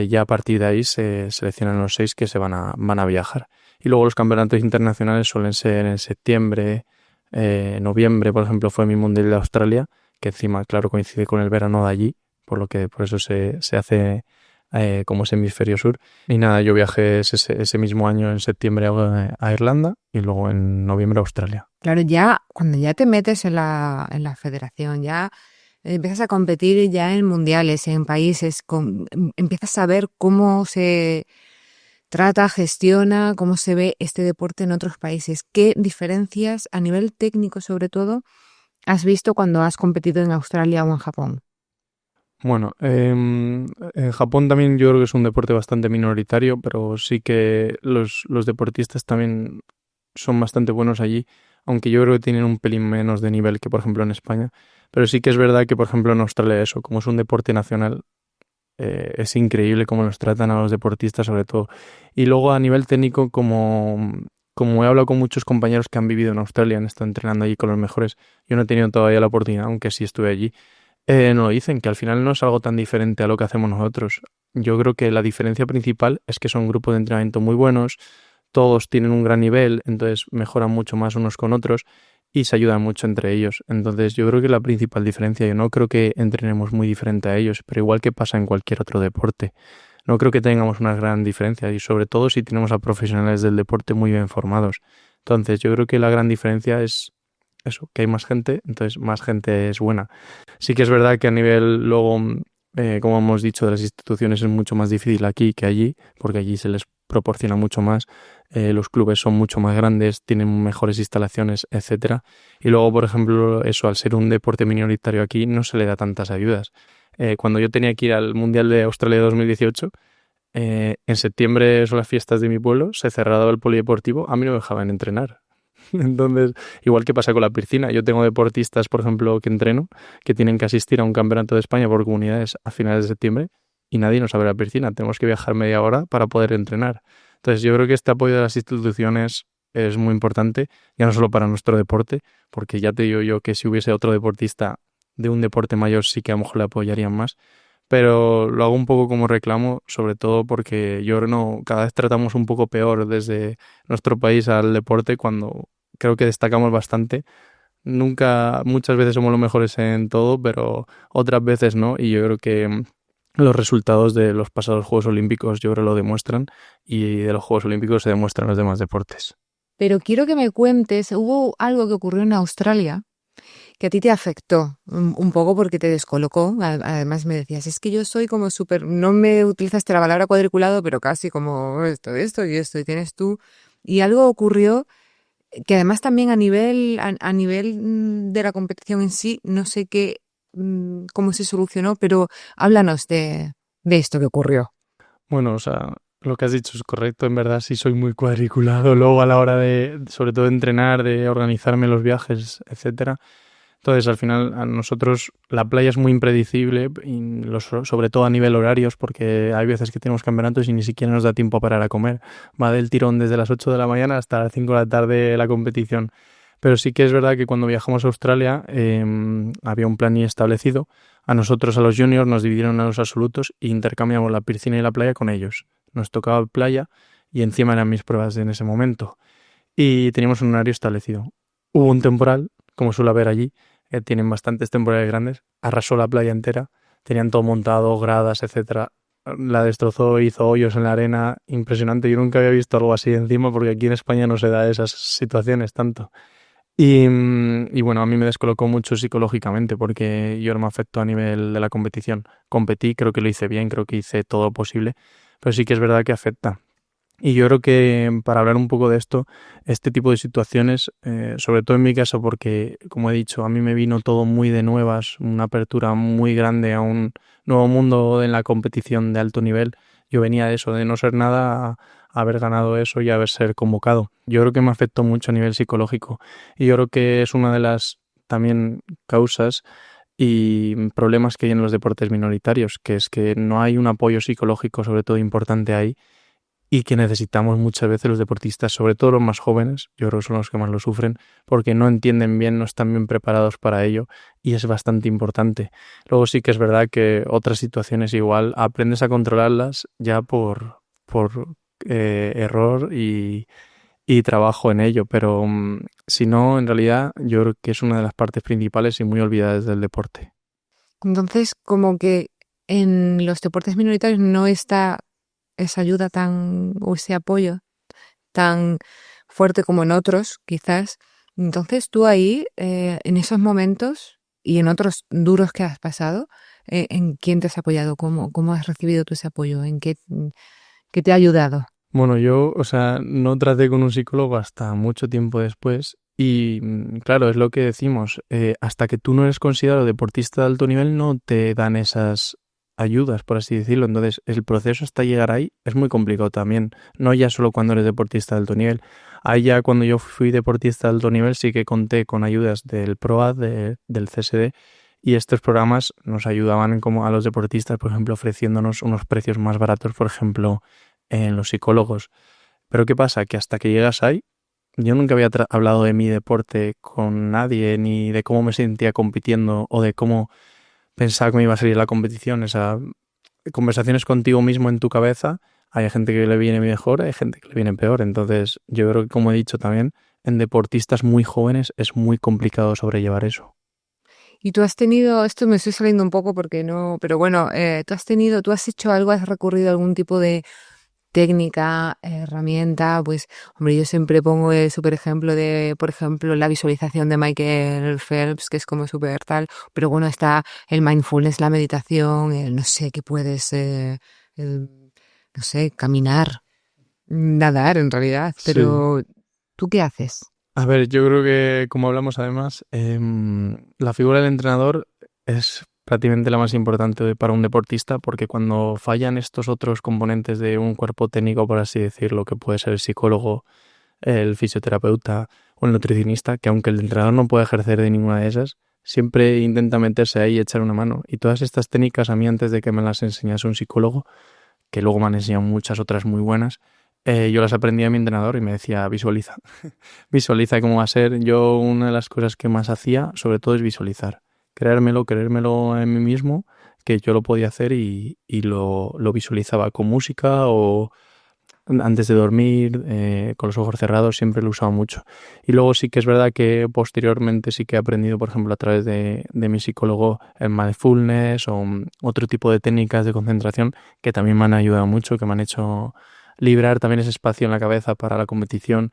ya a partir de ahí se seleccionan los 6 que van a viajar. Y luego los campeonatos internacionales suelen ser en septiembre, noviembre, por ejemplo, fue mi Mundial de Australia, que encima, claro, coincide con el verano de allí. Por eso se hace como ese hemisferio sur. Y nada, yo viajé ese mismo año en septiembre a Irlanda y luego en noviembre a Australia. Claro, ya cuando ya te metes en la federación, ya empiezas a competir ya en mundiales, en países, empiezas a ver cómo se trata, gestiona, cómo se ve este deporte en otros países. ¿Qué diferencias a nivel técnico sobre todo has visto cuando has competido en Australia o en Japón? Bueno, en Japón también yo creo que es un deporte bastante minoritario, pero sí que los deportistas también son bastante buenos allí, aunque yo creo que tienen un pelín menos de nivel que por ejemplo en España. Pero sí que es verdad que por ejemplo en Australia eso, como es un deporte nacional, es increíble cómo los tratan a los deportistas sobre todo. Y luego a nivel técnico, como como he hablado con muchos compañeros que han vivido en Australia, han estado entrenando allí con los mejores, yo no he tenido todavía la oportunidad, aunque sí estuve allí, nos lo dicen, que al final no es algo tan diferente a lo que hacemos nosotros. Yo creo que la diferencia principal es que son grupos de entrenamiento muy buenos, todos tienen un gran nivel, entonces mejoran mucho más unos con otros y se ayudan mucho entre ellos. Entonces yo creo que la principal diferencia, yo no creo que entrenemos muy diferente a ellos, pero igual que pasa en cualquier otro deporte. No creo que tengamos una gran diferencia y sobre todo si tenemos a profesionales del deporte muy bien formados. Entonces yo creo que la gran diferencia es eso, que hay más gente, entonces más gente es buena. Sí que es verdad que a nivel luego, como hemos dicho, de las instituciones es mucho más difícil aquí que allí, porque allí se les proporciona mucho más, los clubes son mucho más grandes, tienen mejores instalaciones, etcétera. Y luego, por ejemplo, eso, al ser un deporte minoritario aquí, no se le da tantas ayudas. Cuando yo tenía que ir al Mundial de Australia 2018, en septiembre son las fiestas de mi pueblo, se cerraba el polideportivo, a mí no me dejaban entrenar. Entonces, igual que pasa con la piscina, yo tengo deportistas, por ejemplo, que entreno, que tienen que asistir a un campeonato de España por comunidades a finales de septiembre y nadie nos abre la piscina, tenemos que viajar media hora para poder entrenar. Entonces, yo creo que este apoyo de las instituciones es muy importante, ya no solo para nuestro deporte, porque ya te digo yo que si hubiese otro deportista de un deporte mayor sí que a lo mejor le apoyarían más, pero lo hago un poco como reclamo, sobre todo porque yo no, cada vez tratamos un poco peor desde nuestro país al deporte cuando creo que destacamos bastante. Nunca, muchas veces somos los mejores en todo, pero otras veces no, y yo creo que los resultados de los pasados Juegos Olímpicos yo creo lo demuestran, y de los Juegos Olímpicos se demuestran los demás deportes. Pero quiero que me cuentes, hubo algo que ocurrió en Australia que a ti te afectó un poco porque te descolocó. Además me decías, es que yo soy como súper, no me utilizaste la palabra cuadriculado, pero casi como esto y esto, y tienes tú. Y algo ocurrió que además también a nivel de la competición en sí, no sé cómo se solucionó, pero háblanos de esto que ocurrió. Bueno, o sea, lo que has dicho es correcto, en verdad sí soy muy cuadriculado luego a la hora de, sobre todo de entrenar, de organizarme los viajes, etcétera. Entonces, al final, a nosotros la playa es muy impredecible, y sobre todo a nivel horarios, porque hay veces que tenemos campeonatos y ni siquiera nos da tiempo a parar a comer. Va del tirón desde las 8 de la mañana hasta las 5 de la tarde la competición. Pero sí que es verdad que cuando viajamos a Australia había un plan establecido. A nosotros, a los juniors, nos dividieron a los absolutos e intercambiamos la piscina y la playa con ellos. Nos tocaba playa y encima eran mis pruebas en ese momento. Y teníamos un horario establecido. Hubo un temporal, como suele haber allí, tienen bastantes temporales grandes, arrasó la playa entera, tenían todo montado, gradas, etcétera. La destrozó, hizo hoyos en la arena, impresionante. Yo nunca había visto algo así encima porque aquí en España no se da esas situaciones tanto. Y bueno, a mí me descolocó mucho psicológicamente porque yo no me afectó a nivel de la competición. Competí, creo que lo hice bien, creo que hice todo lo posible, pero sí que es verdad que afecta. Y yo creo que para hablar un poco de esto, este tipo de situaciones, sobre todo en mi caso, porque como he dicho, a mí me vino todo muy de nuevas, una apertura muy grande a un nuevo mundo en la competición de alto nivel. Yo venía de eso, de no ser nada, a haber ganado eso y haber ser convocado. Yo creo que me afectó mucho a nivel psicológico y yo creo que es una de las también causas y problemas que hay en los deportes minoritarios, que es que no hay un apoyo psicológico, sobre todo importante ahí, y que necesitamos muchas veces los deportistas, sobre todo los más jóvenes, yo creo que son los que más lo sufren, porque no entienden bien, no están bien preparados para ello y es bastante importante. Luego sí que es verdad que otras situaciones igual aprendes a controlarlas ya por error y trabajo en ello, pero si no, en realidad yo creo que es una de las partes principales y muy olvidadas del deporte. Entonces, como que en los deportes minoritarios no está esa ayuda o ese apoyo tan fuerte como en otros, quizás. Entonces, tú ahí, en esos momentos y en otros duros que has pasado, ¿en quién te has apoyado? ¿Cómo has recibido tú ese apoyo? ¿En qué te ha ayudado? Bueno, yo, o sea, no traté con un psicólogo hasta mucho tiempo después y claro, es lo que decimos, hasta que tú no eres considerado deportista de alto nivel no te dan esas ayudas, por así decirlo. Entonces, el proceso hasta llegar ahí es muy complicado también, no ya solo cuando eres deportista de alto nivel. Ahí ya cuando yo fui deportista de alto nivel sí que conté con ayudas del PROAD, del CSD, y estos programas nos ayudaban como a los deportistas, por ejemplo, ofreciéndonos unos precios más baratos, por ejemplo, en los psicólogos. Pero ¿qué pasa? Que hasta que llegas ahí yo nunca había hablado de mi deporte con nadie, ni de cómo me sentía compitiendo o de cómo pensaba que me iba a salir la competición. Esa conversaciones contigo mismo en tu cabeza, hay gente que le viene mejor, hay gente que le viene peor. Entonces, yo creo que, como he dicho también, en deportistas muy jóvenes es muy complicado sobrellevar eso. Y tú has tenido, esto me estoy saliendo un poco porque no, pero bueno, tú has hecho algo, has recurrido a algún tipo de técnica, herramienta, pues, hombre, yo siempre pongo el super ejemplo de, por ejemplo, la visualización de Michael Phelps, que es como súper tal, pero bueno, está el mindfulness, la meditación, el no sé, que puedes, no sé, caminar, nadar en realidad, Sí. pero ¿tú qué haces? A ver, yo creo que, como hablamos además, la figura del entrenador es prácticamente la más importante para un deportista, porque cuando fallan estos otros componentes de un cuerpo técnico, por así decirlo, que puede ser el psicólogo, el fisioterapeuta o el nutricionista, que aunque el entrenador no puede ejercer de ninguna de esas, siempre intenta meterse ahí y echar una mano. Y todas estas técnicas, a mí antes de que me las enseñase un psicólogo, que luego me han enseñado muchas otras muy buenas, yo las aprendí a mi entrenador y me decía, visualiza, visualiza cómo va a ser. Yo una de las cosas que más hacía, sobre todo, es visualizar. Creérmelo en mí mismo, que yo lo podía hacer y lo visualizaba con música o antes de dormir, con los ojos cerrados, siempre lo he usado mucho. Y luego sí que es verdad que posteriormente sí que he aprendido, por ejemplo, a través de mi psicólogo, el mindfulness o otro tipo de técnicas de concentración que también me han ayudado mucho, que me han hecho librar también ese espacio en la cabeza para la competición.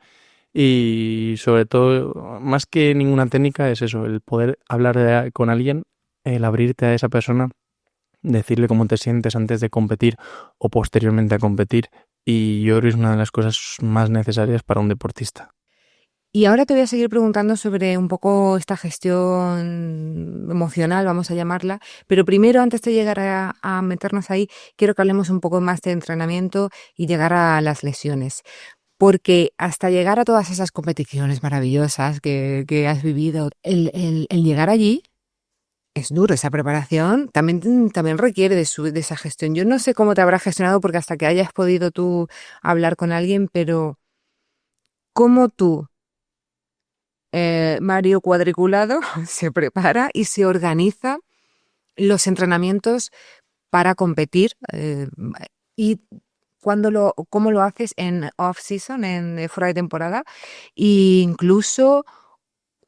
Y sobre todo, más que ninguna técnica, es eso, el poder hablar con alguien, el abrirte a esa persona, decirle cómo te sientes antes de competir o posteriormente a competir. Y yo creo que es una de las cosas más necesarias para un deportista. Y ahora te voy a seguir preguntando sobre un poco esta gestión emocional, vamos a llamarla, pero primero, antes de llegar a meternos ahí, quiero que hablemos un poco más de entrenamiento y llegar a las lesiones. Porque hasta llegar a todas esas competiciones maravillosas que has vivido, el llegar allí es duro, esa preparación también requiere de esa gestión. Yo no sé cómo te habrás gestionado porque hasta que hayas podido tú hablar con alguien, pero ¿cómo tú, Mario Cuadriculado, se prepara y se organiza los entrenamientos para competir? Y cómo lo haces en off-season, en fuera de temporada, e incluso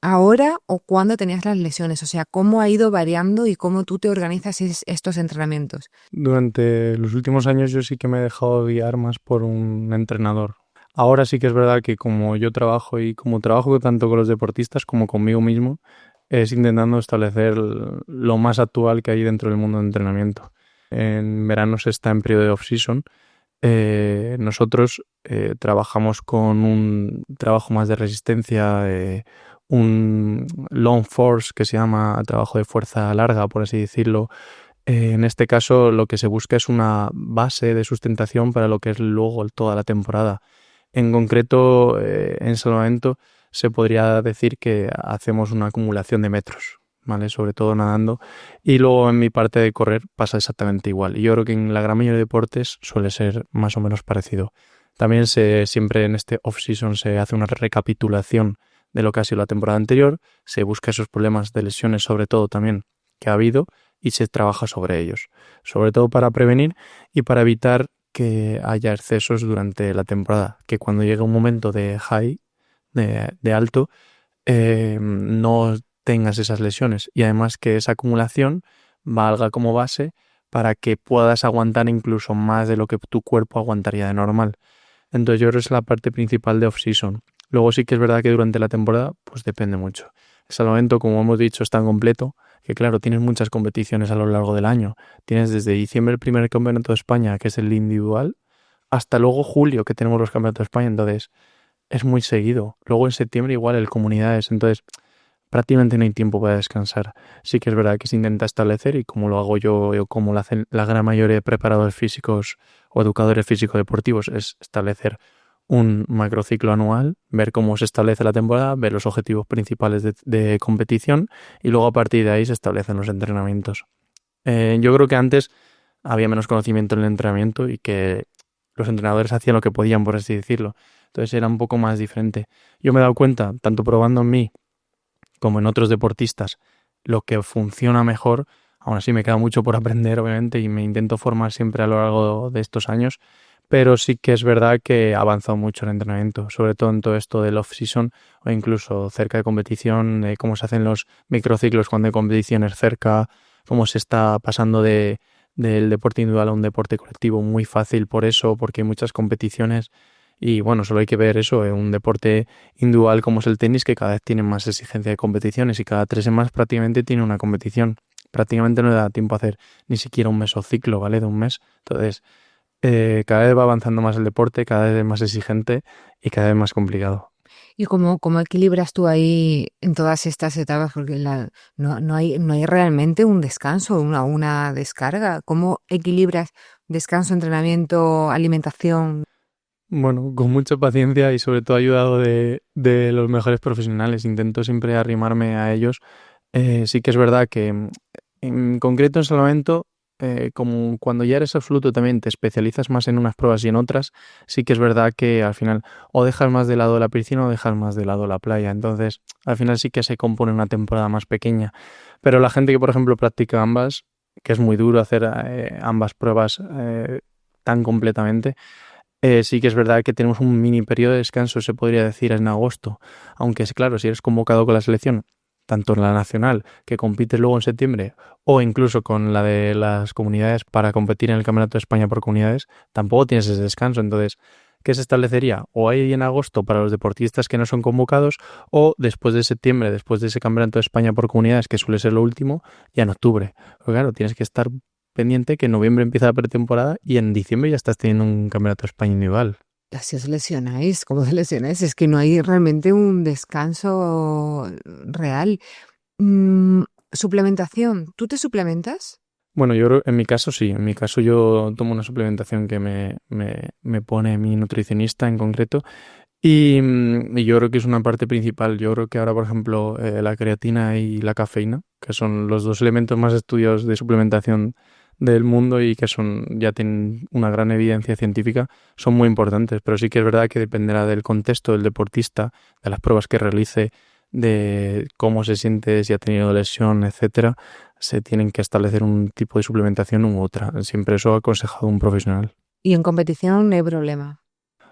ahora o cuando tenías las lesiones, o sea, cómo ha ido variando y cómo tú te organizas estos entrenamientos. Durante los últimos años yo sí que me he dejado guiar más por un entrenador. Ahora sí que es verdad que como yo trabajo y como trabajo tanto con los deportistas como conmigo mismo, es intentando establecer lo más actual que hay dentro del mundo de entrenamiento. En verano se está en periodo de off-season. Nosotros trabajamos con un trabajo más de resistencia, un long force que se llama trabajo de fuerza larga, por así decirlo. En este caso lo que se busca es una base de sustentación para lo que es luego toda la temporada. En concreto, en salvamento se podría decir que hacemos una acumulación de metros, ¿vale? Sobre todo nadando. Y luego en mi parte de correr pasa exactamente igual. Y yo creo que en la gran mayoría de deportes suele ser más o menos parecido. También siempre en este off-season se hace una recapitulación de lo que ha sido la temporada anterior, se busca esos problemas de lesiones sobre todo también que ha habido y se trabaja sobre ellos, sobre todo para prevenir y para evitar que haya excesos durante la temporada, que cuando llegue un momento de high, de alto, no tengas esas lesiones y además que esa acumulación valga como base para que puedas aguantar incluso más de lo que tu cuerpo aguantaría de normal. Entonces yo creo que es la parte principal de off-season. Luego sí que es verdad que durante la temporada pues depende mucho. El salvamento, como hemos dicho, es tan completo que claro, tienes muchas competiciones a lo largo del año. Tienes desde diciembre el primer campeonato de España, que es el individual, hasta luego julio, que tenemos los campeonatos de España. Entonces es muy seguido. Luego en septiembre igual el comunidades. Entonces prácticamente no hay tiempo para descansar. Sí que es verdad que se intenta establecer, y como lo hago yo o como lo hacen la gran mayoría de preparadores físicos o educadores físicos deportivos, es establecer un macrociclo anual, ver cómo se establece la temporada, ver los objetivos principales de competición y luego a partir de ahí se establecen los entrenamientos. Yo creo que antes había menos conocimiento en el entrenamiento y que los entrenadores hacían lo que podían, por así decirlo. Entonces era un poco más diferente. Yo me he dado cuenta, tanto probando en mí como en otros deportistas, lo que funciona mejor. Aún así me queda mucho por aprender, obviamente, y me intento formar siempre a lo largo de estos años, pero sí que es verdad que ha avanzado mucho el entrenamiento, sobre todo en todo esto del off-season o incluso cerca de competición, de cómo se hacen los microciclos cuando hay competiciones cerca, cómo se está pasando del deporte individual a un deporte colectivo muy fácil por eso, porque hay muchas competiciones y bueno, solo hay que ver eso, un deporte individual como es el tenis que cada vez tiene más exigencia de competiciones y cada 3 semanas prácticamente tiene una competición. Prácticamente no le da tiempo a hacer ni siquiera un mesociclo, ¿vale? De un mes. Entonces, cada vez va avanzando más el deporte, cada vez es más exigente y cada vez más complicado. ¿Y cómo equilibras tú ahí en todas estas etapas? Porque no hay realmente un descanso, una descarga. ¿Cómo equilibras descanso, entrenamiento, alimentación? Bueno, con mucha paciencia y sobre todo ayudado de los mejores profesionales. Intento siempre arrimarme a ellos. Sí que es verdad que en concreto en salvamento, como cuando ya eres absoluto también te especializas más en unas pruebas y en otras, sí que es verdad que al final o dejas más de lado la piscina o dejas más de lado la playa. Entonces, al final sí que se compone una temporada más pequeña. Pero la gente que, por ejemplo, practica ambas, que es muy duro hacer ambas pruebas tan completamente, sí que es verdad que tenemos un mini periodo de descanso, se podría decir, en agosto. Aunque es claro, si eres convocado con la selección, tanto en la nacional, que compites luego en septiembre, o incluso con la de las comunidades para competir en el Campeonato de España por comunidades, tampoco tienes ese descanso. Entonces, ¿qué se establecería? O hay en agosto para los deportistas que no son convocados, o después de septiembre, después de ese Campeonato de España por comunidades, que suele ser lo último, ya en octubre. Porque claro, tienes que estar pendiente que en noviembre empieza la pretemporada y en diciembre ya estás teniendo un Campeonato de España individual. Así os lesionáis, ¿cómo os lesionáis? Es que no hay realmente un descanso real. Mm, suplementación, ¿tú te suplementas? Bueno, yo creo, en mi caso sí, en mi caso yo tomo una suplementación que me pone mi nutricionista en concreto y yo creo que es una parte principal. Yo creo que ahora, por ejemplo, la creatina y la cafeína, que son los dos elementos más estudiados de suplementación del mundo y que ya tienen una gran evidencia científica, son muy importantes, pero sí que es verdad que dependerá del contexto del deportista, de las pruebas que realice, de cómo se siente, si ha tenido lesión, etcétera, se tienen que establecer un tipo de suplementación u otra. Siempre eso ha aconsejado un profesional. Y en competición no hay problema.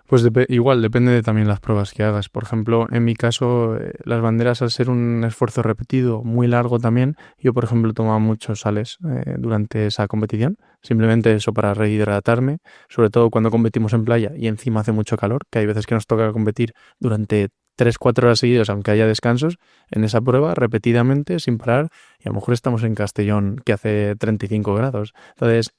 Pues igual, depende de también las pruebas que hagas. Por ejemplo, en mi caso, las banderas al ser un esfuerzo repetido muy largo también, yo por ejemplo tomaba muchos sales durante esa competición, simplemente eso para rehidratarme, sobre todo cuando competimos en playa y encima hace mucho calor, que hay veces que nos toca competir durante 3-4 horas seguidas, aunque haya descansos, en esa prueba repetidamente, sin parar, y a lo mejor estamos en Castellón, que hace 35 grados. Entonces,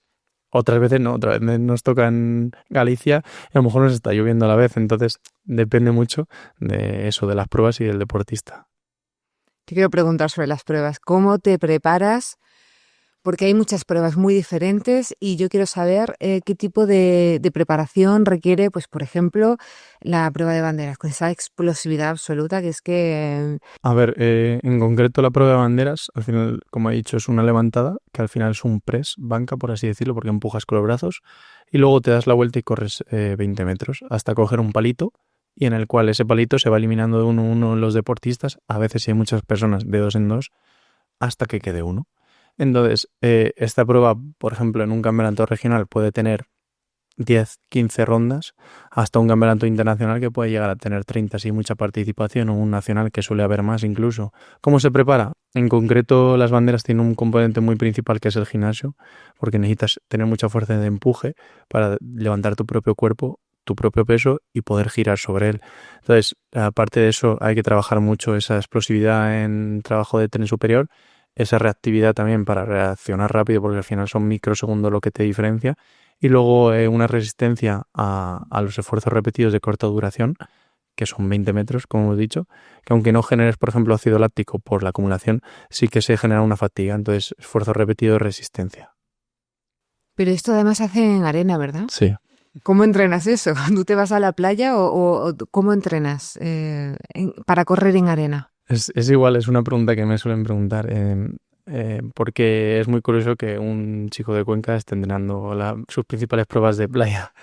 otras veces no, otras veces nos toca en Galicia y a lo mejor nos está lloviendo a la vez. Entonces depende mucho de eso, de las pruebas y del deportista. Te quiero preguntar sobre las pruebas. ¿Cómo te preparas? Porque hay muchas pruebas muy diferentes y yo quiero saber qué tipo de preparación requiere, pues por ejemplo, la prueba de banderas, con esa explosividad absoluta que es que... A ver, en concreto la prueba de banderas, al final, como he dicho, es una levantada, que al final es un press, banca, por así decirlo, porque empujas con los brazos, y luego te das la vuelta y corres 20 metros hasta coger un palito, y en el cual ese palito se va eliminando de uno en uno los deportistas, a veces si hay muchas personas, de dos en dos, hasta que quede uno. Entonces, esta prueba, por ejemplo, en un campeonato regional puede tener 10-15 rondas, hasta un campeonato internacional que puede llegar a tener 30 si hay mucha participación, o un nacional que suele haber más incluso. ¿Cómo se prepara? En concreto, las banderas tienen un componente muy principal que es el gimnasio, porque necesitas tener mucha fuerza de empuje para levantar tu propio cuerpo, tu propio peso y poder girar sobre él. Entonces, aparte de eso, hay que trabajar mucho esa explosividad en trabajo de tren superior, esa reactividad también para reaccionar rápido, porque al final son microsegundos lo que te diferencia, y luego una resistencia a los esfuerzos repetidos de corta duración, que son 20 metros, como hemos dicho, que aunque no generes, por ejemplo, ácido láctico por la acumulación, sí que se genera una fatiga, entonces esfuerzo repetido de resistencia. Pero esto además se hace en arena, ¿verdad? Sí. ¿Cómo entrenas eso? ¿Tú te vas a la playa o cómo entrenas para correr en arena? Es igual, es una pregunta que me suelen preguntar, porque es muy curioso que un chico de Cuenca esté entrenando sus principales pruebas de playa.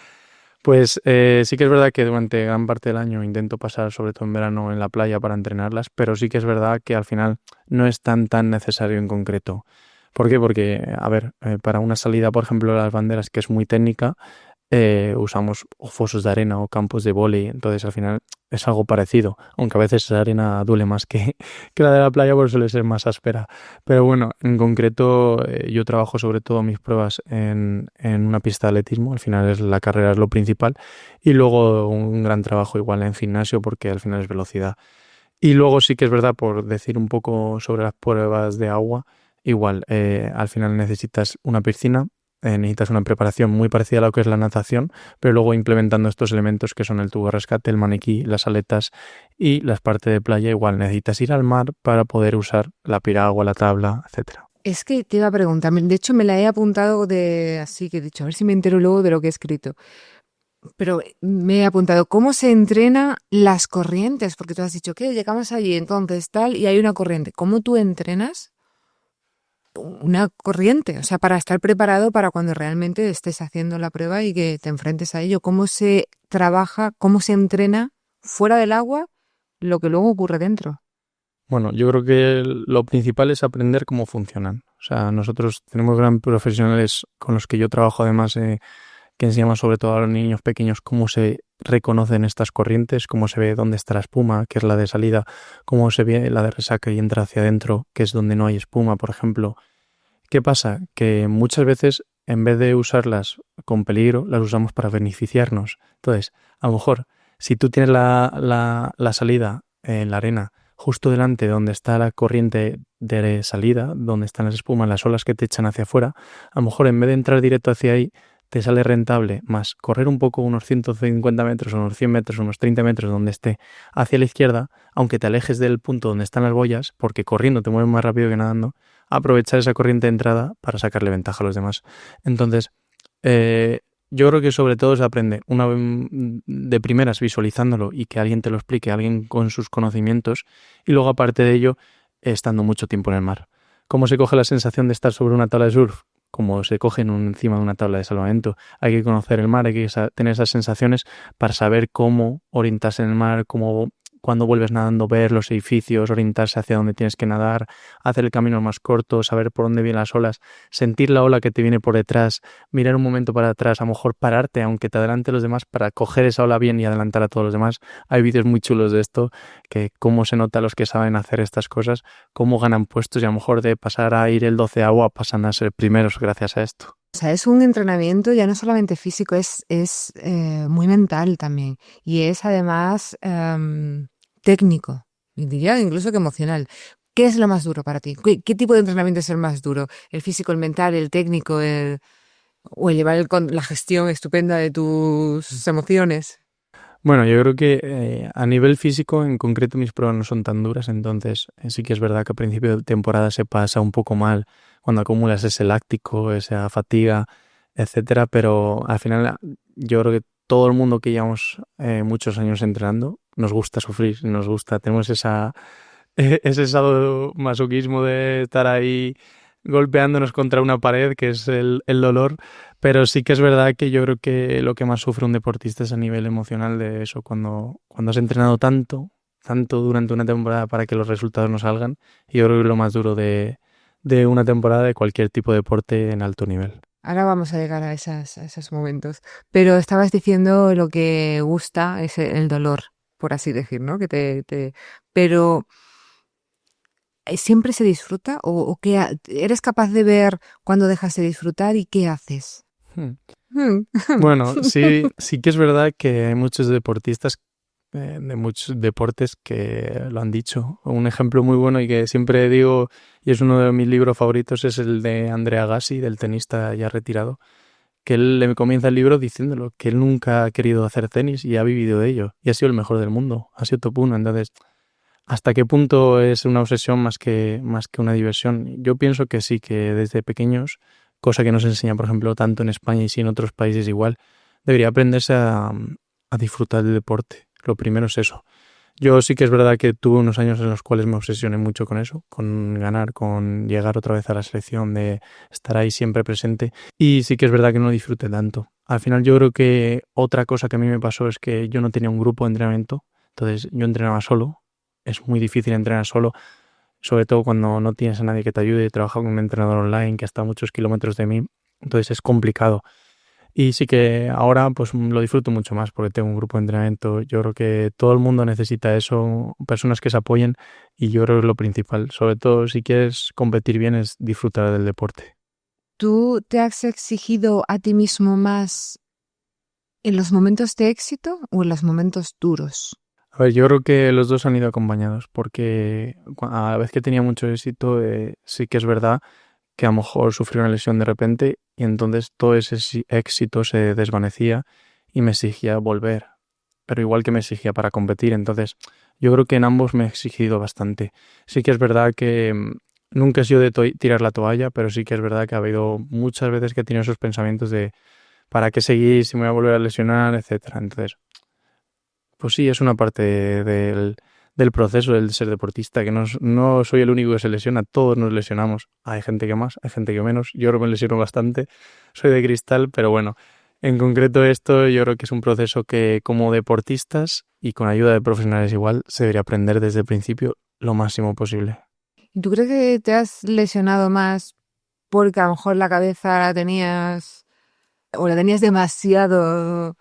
Pues sí que es verdad que durante gran parte del año intento pasar, sobre todo en verano, en la playa para entrenarlas, pero sí que es verdad que al final no es tan necesario en concreto. ¿Por qué? Porque, a ver, para una salida, por ejemplo, de las banderas, que es muy técnica, usamos o fosos de arena o campos de vóley, entonces al final es algo parecido, aunque a veces esa arena duele más que, que la de la playa porque suele ser más áspera. Pero bueno, en concreto yo trabajo sobre todo mis pruebas en una pista de atletismo, al final es la carrera es lo principal, y luego un gran trabajo igual en gimnasio porque al final es velocidad. Y luego sí que es verdad, por decir un poco sobre las pruebas de agua, igual, al final necesitas una piscina, necesitas una preparación muy parecida a lo que es la natación, pero luego implementando estos elementos que son el tubo de rescate, el maniquí, las aletas y las partes de playa, igual necesitas ir al mar para poder usar la piragua, la tabla, etcétera. Es que te iba a preguntar, de hecho me la he apuntado de así que he dicho, a ver si me entero luego de lo que he escrito. Pero me he apuntado, ¿cómo se entrena las corrientes? Porque tú has dicho que llegamos allí, entonces tal, y hay una corriente. ¿Cómo tú entrenas una corriente? O sea, para estar preparado para cuando realmente estés haciendo la prueba y que te enfrentes a ello. ¿Cómo se trabaja, cómo se entrena fuera del agua lo que luego ocurre dentro? Bueno, yo creo que lo principal es aprender cómo funcionan. O sea, nosotros tenemos gran profesionales con los que yo trabajo además que enseñamos sobre todo a los niños pequeños cómo se reconocen estas corrientes, cómo se ve dónde está la espuma, que es la de salida, cómo se ve la de resaca y entra hacia adentro, que es donde no hay espuma, por ejemplo. ¿Qué pasa? Que muchas veces, en vez de usarlas con peligro, las usamos para beneficiarnos. Entonces, a lo mejor, si tú tienes la salida en la arena, justo delante donde está la corriente de salida, donde están las espumas, las olas que te echan hacia afuera, a lo mejor en vez de entrar directo hacia ahí, te sale rentable más correr un poco unos 150 metros, unos 100 metros, unos 30 metros donde esté hacia la izquierda, aunque te alejes del punto donde están las boyas, porque corriendo te mueves más rápido que nadando, aprovechar esa corriente de entrada para sacarle ventaja a los demás. Entonces, yo creo que sobre todo se aprende una de primeras visualizándolo y que alguien te lo explique, alguien con sus conocimientos, y luego aparte de ello, estando mucho tiempo en el mar. ¿Cómo se coge la sensación de estar sobre una tabla de surf? Como se coge encima de una tabla de salvamento. Hay que conocer el mar, hay que tener esas sensaciones para saber cómo orientarse en el mar, cómo cuando vuelves nadando ver los edificios, orientarse hacia dónde tienes que nadar, hacer el camino más corto, saber por dónde vienen las olas, sentir la ola que te viene por detrás, mirar un momento para atrás, a lo mejor pararte aunque te adelante los demás para coger esa ola bien y adelantar a todos los demás. Hay vídeos muy chulos de esto, que cómo se nota a los que saben hacer estas cosas, cómo ganan puestos y a lo mejor de pasar a ir el 12º pasan a ser primeros gracias a esto. O sea, es un entrenamiento ya no solamente físico, es muy mental también. Y es además técnico, y diría incluso que emocional. ¿Qué es lo más duro para ti? ¿Qué tipo de entrenamiento es el más duro? ¿El físico, el mental, el técnico, o el llevar la gestión estupenda de tus emociones? Bueno, yo creo que a nivel físico, en concreto, mis pruebas no son tan duras, entonces sí que es verdad que a principio de temporada se pasa un poco mal cuando acumulas ese láctico, esa fatiga, etcétera, pero al final yo creo que todo el mundo que llevamos muchos años entrenando nos gusta sufrir, nos gusta, tenemos ese sadomasoquismo de estar ahí golpeándonos contra una pared, que es el dolor, pero sí que es verdad que yo creo que lo que más sufre un deportista es a nivel emocional de eso, cuando has entrenado tanto durante una temporada para que los resultados no salgan, y yo creo que es lo más duro de una temporada de cualquier tipo de deporte en alto nivel. Ahora vamos a llegar a esos momentos. Pero estabas diciendo lo que gusta es el dolor, por así decir, ¿no? Pero ¿siempre se disfruta? ¿O qué eres capaz de ver cuando dejas de disfrutar y qué haces? Hmm. Hmm. Bueno, sí que es verdad que hay muchos deportistas de muchos deportes que lo han dicho. Un ejemplo muy bueno y que siempre digo, y es uno de mis libros favoritos, es el de Andre Agassi, del tenista ya retirado, que él le comienza el libro diciéndolo, que él nunca ha querido hacer tenis y ha vivido de ello, y ha sido el mejor del mundo, ha sido top 1. Entonces, ¿hasta qué punto es una obsesión más que una diversión? Yo pienso que sí, que desde pequeños, cosa que no se enseña, por ejemplo, tanto en España y sí en otros países igual, debería aprenderse a disfrutar del deporte. Lo primero es eso. Yo sí que es verdad que tuve unos años en los cuales me obsesioné mucho con eso, con ganar, con llegar otra vez a la selección, de estar ahí siempre presente. Y sí que es verdad que no lo disfruté tanto. Al final yo creo que otra cosa que a mí me pasó es que yo no tenía un grupo de entrenamiento, entonces yo entrenaba solo. Es muy difícil entrenar solo, sobre todo cuando no tienes a nadie que te ayude. Trabajo con un entrenador online que está a muchos kilómetros de mí, entonces es complicado. Y sí que ahora pues lo disfruto mucho más porque tengo un grupo de entrenamiento. Yo creo que todo el mundo necesita eso, personas que se apoyen, y yo creo que es lo principal. Sobre todo si quieres competir bien es disfrutar del deporte. ¿Tú te has exigido a ti mismo más en los momentos de éxito o en los momentos duros? A ver, yo creo que los dos han ido acompañados porque a la vez que tenía mucho éxito, sí que es verdad que a lo mejor sufrí una lesión de repente y entonces todo ese éxito se desvanecía y me exigía volver, pero igual que me exigía para competir. Entonces yo creo que en ambos me he exigido bastante. Sí que es verdad que nunca he sido de tirar la toalla, pero sí que es verdad que ha habido muchas veces que he tenido esos pensamientos de ¿para qué seguir si me voy a volver a lesionar, etcétera? Entonces, pues sí, es una parte del proceso del ser deportista, que no soy el único que se lesiona, todos nos lesionamos. Hay gente que más, hay gente que menos. Yo me lesiono bastante, soy de cristal, pero bueno, en concreto esto yo creo que es un proceso que como deportistas y con ayuda de profesionales igual se debería aprender desde el principio lo máximo posible. ¿Y tú crees que te has lesionado más porque a lo mejor la cabeza la tenías o la tenías demasiado?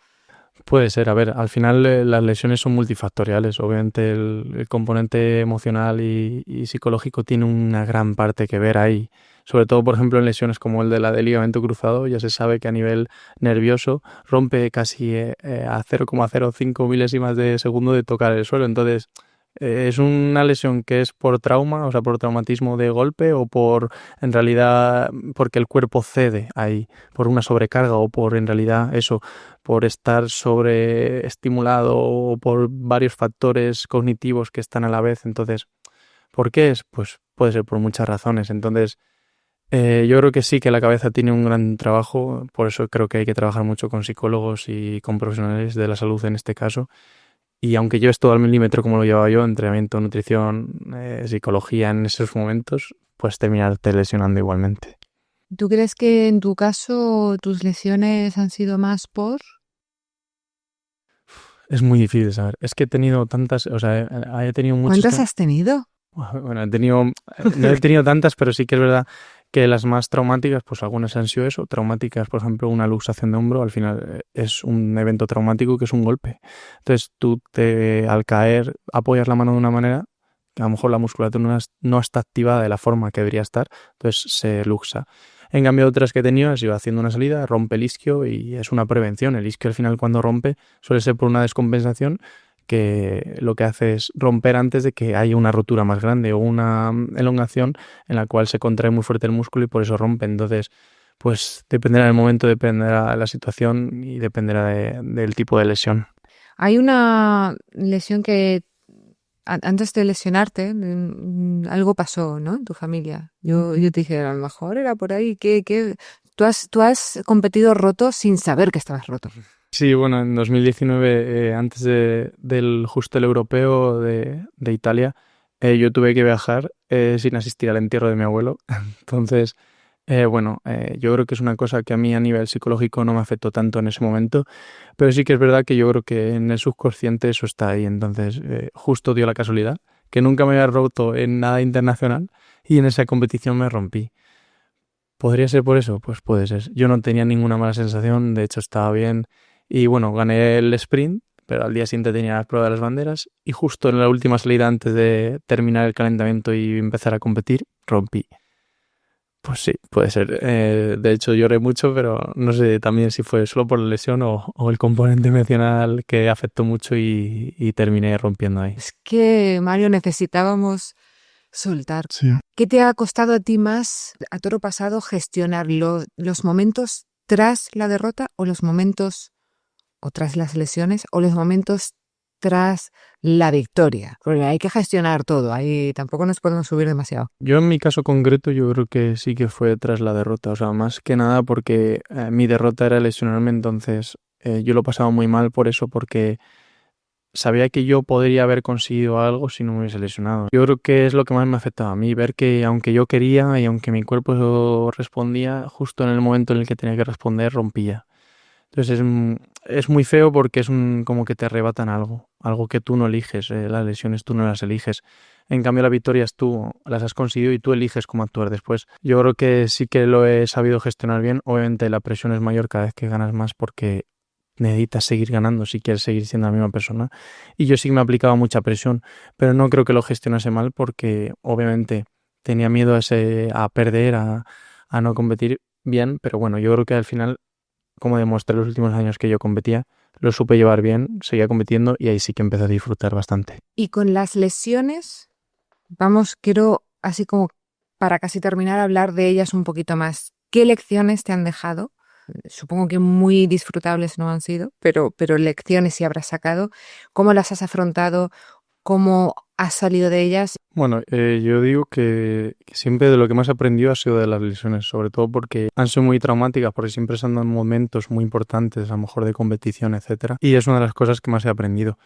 Puede ser, a ver, al final las lesiones son multifactoriales. Obviamente el componente emocional y psicológico tiene una gran parte que ver ahí. Sobre todo, por ejemplo, en lesiones como el de la del ligamento cruzado, ya se sabe que a nivel nervioso rompe casi a 0,05 milésimas de segundo de tocar el suelo. Entonces, es una lesión que es por trauma, o sea, por traumatismo de golpe o por, en realidad, porque el cuerpo cede ahí, por una sobrecarga o por, en realidad, eso, por estar sobreestimulado o por varios factores cognitivos que están a la vez. Entonces, ¿por qué es? Pues puede ser por muchas razones. Entonces, yo creo que sí, que la cabeza tiene un gran trabajo, por eso creo que hay que trabajar mucho con psicólogos y con profesionales de la salud en este caso. Y aunque lleves todo al milímetro como lo llevaba yo, entrenamiento, nutrición, psicología en esos momentos, pues terminarte lesionando igualmente. ¿Tú crees que en tu caso tus lesiones han sido más por? Es muy difícil saber. Es que he tenido tantas, o sea, he tenido muchas. ¿Cuántas has tenido? Bueno, no he tenido tantas, pero sí que es verdad que las más traumáticas, pues algunas han sido eso, traumáticas, por ejemplo, una luxación de hombro, al final es un evento traumático que es un golpe. Entonces tú al caer apoyas la mano de una manera que a lo mejor la musculatura no está activada de la forma que debería estar, entonces se luxa. En cambio, otras que he tenido, he ido haciendo una salida, rompe el isquio y es una prevención. El isquio al final cuando rompe suele ser por una descompensación que lo que hace es romper antes de que haya una rotura más grande o una elongación en la cual se contrae muy fuerte el músculo y por eso rompe. Entonces, pues dependerá del momento, dependerá de la situación y dependerá del tipo de lesión. Hay una lesión que antes de lesionarte, algo pasó, ¿no? En tu familia. Yo te dije, a lo mejor era por ahí. Tú has competido roto sin saber que estabas roto. Sí, bueno, en 2019, antes del justo el europeo de Italia, yo tuve que viajar sin asistir al entierro de mi abuelo. Entonces, yo creo que es una cosa que a mí a nivel psicológico no me afectó tanto en ese momento, pero sí que es verdad que yo creo que en el subconsciente eso está ahí. Entonces, justo dio la casualidad que nunca me había roto en nada internacional y en esa competición me rompí. ¿Podría ser por eso? Pues puede ser. Yo no tenía ninguna mala sensación, de hecho estaba bien. Y bueno, gané el sprint, pero al día siguiente tenía las pruebas de las banderas y justo en la última salida antes de terminar el calentamiento y empezar a competir, rompí. Pues sí, puede ser. De hecho lloré mucho, pero no sé también si fue solo por la lesión o el componente emocional que afectó mucho y terminé rompiendo ahí. Es que, Mario, necesitábamos soltar. Sí. ¿Qué te ha costado a ti más, a toro pasado, gestionar los momentos tras la derrota o los momentos o tras las lesiones o los momentos tras la victoria? Porque hay que gestionar todo, ahí tampoco nos podemos subir demasiado. Yo en mi caso concreto yo creo que sí que fue tras la derrota, o sea, más que nada porque mi derrota era lesionarme, entonces yo lo pasaba muy mal por eso, porque sabía que yo podría haber conseguido algo si no me hubiese lesionado. Yo creo que es lo que más me afectaba a mí, ver que aunque yo quería y aunque mi cuerpo respondía, justo en el momento en el que tenía que responder, rompía. Entonces es muy feo porque como que te arrebatan algo que tú no eliges, las lesiones tú no las eliges. En cambio, las victorias tú las has conseguido y tú eliges cómo actuar después. Yo creo que sí que lo he sabido gestionar bien. Obviamente la presión es mayor cada vez que ganas más porque necesitas seguir ganando si quieres seguir siendo la misma persona. Y yo sí que me aplicaba mucha presión, pero no creo que lo gestionase mal porque obviamente tenía miedo a perder, a no competir bien, pero bueno, yo creo que al final, como demostré los últimos años que yo competía, lo supe llevar bien, seguía compitiendo y ahí sí que empecé a disfrutar bastante. Y con las lesiones, quiero así como para casi terminar hablar de ellas un poquito más. ¿Qué lecciones te han dejado? Supongo que muy disfrutables no han sido, pero lecciones sí habrás sacado. ¿Cómo las has afrontado? ¿Cómo has salido de ellas? Bueno, yo digo que siempre de lo que más he aprendido ha sido de las lesiones, sobre todo porque han sido muy traumáticas, porque siempre se han dado momentos muy importantes, a lo mejor de competición, etcétera. Y es una de las cosas que más he aprendido.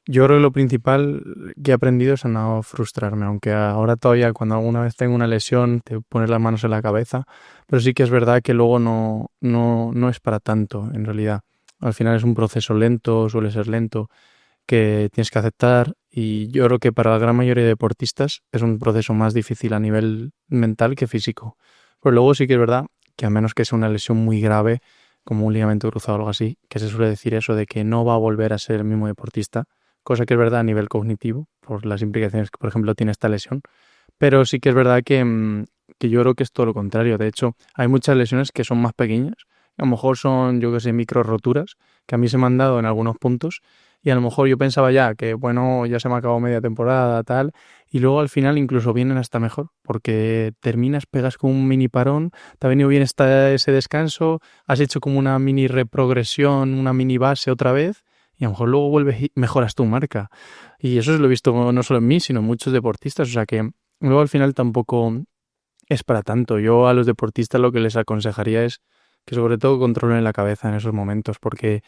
Yo creo que lo principal que he aprendido es a no frustrarme, aunque ahora todavía cuando alguna vez tengo una lesión te pones las manos en la cabeza, pero sí que es verdad que luego no es para tanto en realidad. Al final es un proceso lento, suele ser lento, que tienes que aceptar y yo creo que para la gran mayoría de deportistas es un proceso más difícil a nivel mental que físico. Pero luego sí que es verdad que a menos que sea una lesión muy grave, como un ligamento cruzado o algo así, que se suele decir eso de que no va a volver a ser el mismo deportista, cosa que es verdad a nivel cognitivo, por las implicaciones que, por ejemplo, tiene esta lesión. Pero sí que es verdad que yo creo que es todo lo contrario. De hecho, hay muchas lesiones que son más pequeñas. A lo mejor son, yo que sé, micro roturas, que a mí se me han dado en algunos puntos. Y a lo mejor yo pensaba ya que, bueno, ya se me acabó media temporada, tal. Y luego al final incluso vienen hasta mejor, porque terminas, pegas con un mini parón, te ha venido bien ese descanso, has hecho como una mini reprogresión, una mini base otra vez y a lo mejor luego vuelves y mejoras tu marca. Y eso lo he visto no solo en mí, sino en muchos deportistas. O sea que luego al final tampoco es para tanto. Yo a los deportistas lo que les aconsejaría es que sobre todo controlen la cabeza en esos momentos, porque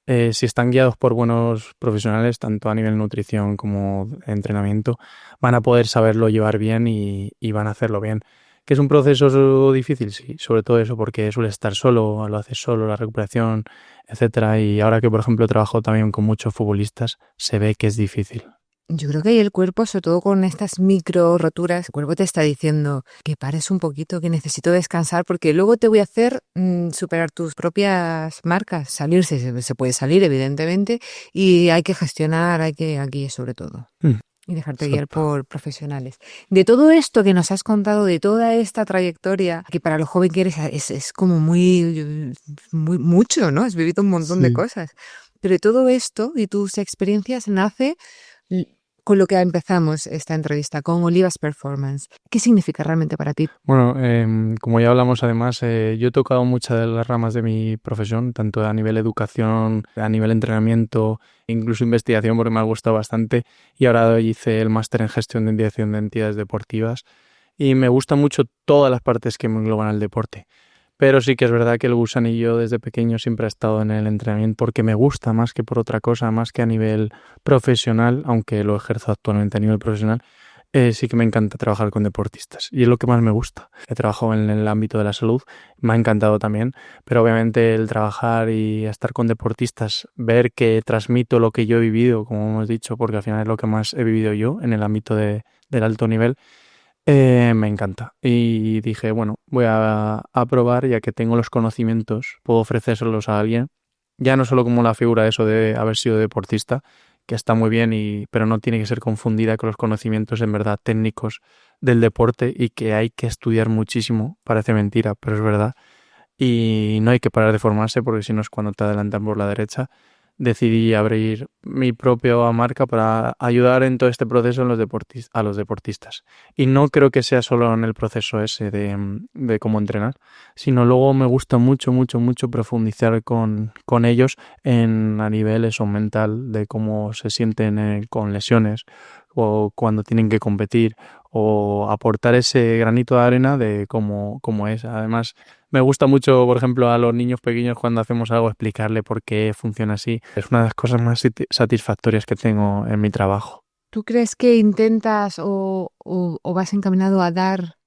si están guiados por buenos profesionales, tanto a nivel nutrición como entrenamiento, van a poder saberlo llevar bien y van a hacerlo bien. ¿Que es un proceso difícil? Sí, sobre todo eso, porque suele estar solo, lo haces solo, la recuperación, etcétera. Y ahora que, por ejemplo, trabajo también con muchos futbolistas, se ve que es difícil. Yo creo que ahí el cuerpo, sobre todo con estas micro roturas, el cuerpo te está diciendo que pares un poquito, que necesito descansar, porque luego te voy a hacer superar tus propias marcas. Salirse, se puede salir, evidentemente, y hay que gestionar, aquí sobre todo. Y dejarte guiar Exacto. por profesionales. De todo esto que nos has contado, de toda esta trayectoria, que para lo joven que eres es como muy mucho, ¿no? Has vivido un montón de Sí. cosas. Pero de todo esto y tus experiencias nace con lo que empezamos esta entrevista, con Olivas Performance. ¿Qué significa realmente para ti? Bueno, como ya hablamos además, yo he tocado muchas de las ramas de mi profesión, tanto a nivel educación, a nivel entrenamiento, incluso investigación, porque me ha gustado bastante. Y ahora hice el máster en gestión de dirección de entidades deportivas y me gustan mucho todas las partes que me engloban al deporte. Pero sí que es verdad que el gusanillo desde pequeño siempre ha estado en el entrenamiento porque me gusta más que por otra cosa, más que a nivel profesional, aunque lo ejerzo actualmente a nivel profesional. Sí que me encanta trabajar con deportistas y es lo que más me gusta. He trabajado en el ámbito de la salud, me ha encantado también, pero obviamente el trabajar y estar con deportistas, ver que transmito lo que yo he vivido, como hemos dicho, porque al final es lo que más he vivido yo en el ámbito del alto nivel, me encanta. Y dije, bueno, voy a probar, ya que tengo los conocimientos, puedo ofrecérselos a alguien, ya no solo como la figura de eso de haber sido deportista, que está muy bien, pero no tiene que ser confundida con los conocimientos en verdad técnicos del deporte y que hay que estudiar muchísimo. Parece mentira, pero es verdad. Y no hay que parar de formarse porque si no es cuando te adelantan por la derecha. Decidí abrir mi propia marca para ayudar en todo este proceso a los deportistas. Y no creo que sea solo en el proceso ese de cómo entrenar, sino luego me gusta mucho profundizar con ellos a nivel eso mental, de cómo se sienten con lesiones o cuando tienen que competir o aportar ese granito de arena de cómo es. Además, Me gusta mucho, por ejemplo, a los niños pequeños cuando hacemos algo explicarle por qué funciona así. Es una de las cosas más satisfactorias que tengo en mi trabajo. ¿Tú crees que intentas o vas encaminado a dar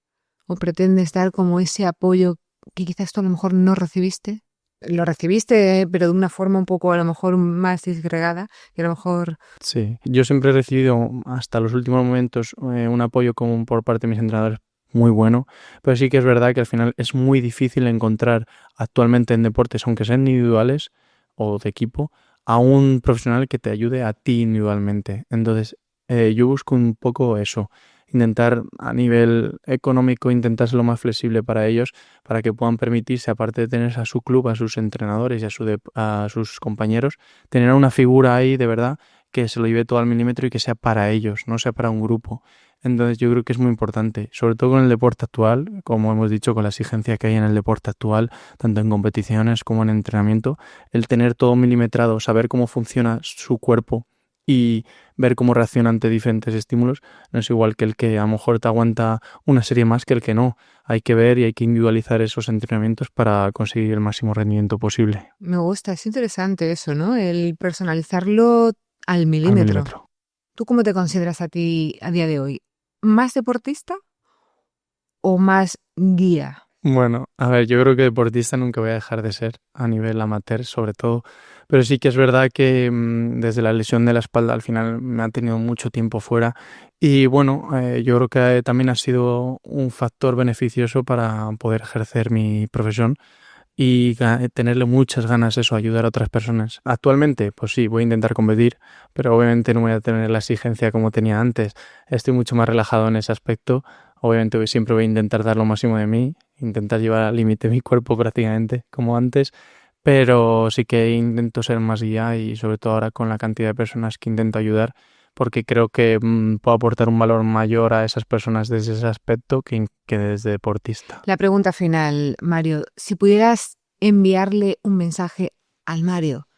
o pretendes dar como ese apoyo que quizás tú a lo mejor no recibiste? Lo recibiste, pero de una forma un poco a lo mejor más disgregada, que a lo mejor... Sí, yo siempre he recibido hasta los últimos momentos un apoyo por parte de mis entrenadores muy bueno, pero sí que es verdad que al final es muy difícil encontrar actualmente en deportes, aunque sean individuales o de equipo, a un profesional que te ayude a ti individualmente. Entonces, yo busco un poco eso, intentar a nivel económico, intentar ser lo más flexible para ellos, para que puedan permitirse, aparte de tener a su club, a sus entrenadores y a sus compañeros, tener una figura ahí de verdad que se lo lleve todo al milímetro y que sea para ellos, no sea para un grupo. Entonces yo creo que es muy importante, sobre todo con el deporte actual, como hemos dicho, con la exigencia que hay en el deporte actual, tanto en competiciones como en entrenamiento, el tener todo milimetrado, saber cómo funciona su cuerpo y ver cómo reacciona ante diferentes estímulos, no es igual que el que a lo mejor te aguanta una serie más que el que no. Hay que ver y hay que individualizar esos entrenamientos para conseguir el máximo rendimiento posible. Me gusta, es interesante eso, ¿no? El personalizarlo al Al milímetro. milímetro. ¿Tú cómo te consideras a ti a día de hoy? ¿Más deportista o más guía? Bueno, a ver, yo creo que deportista nunca voy a dejar de ser, a nivel amateur sobre todo, pero sí que es verdad que desde la lesión de la espalda al final me ha tenido mucho tiempo fuera y bueno, yo creo que también ha sido un factor beneficioso para poder ejercer mi profesión y tenerle muchas ganas eso, ayudar a otras personas. Actualmente, pues sí, voy a intentar competir, pero obviamente no voy a tener la exigencia como tenía antes. Estoy mucho más relajado en ese aspecto. Obviamente siempre voy a intentar dar lo máximo de mí, intentar llevar al límite mi cuerpo prácticamente como antes, pero sí que intento ser más guía y sobre todo ahora con la cantidad de personas que intento ayudar, porque creo que puedo aportar un valor mayor a esas personas desde ese aspecto que desde deportista. La pregunta final, Mario. Si pudieras enviarle un mensaje al Mario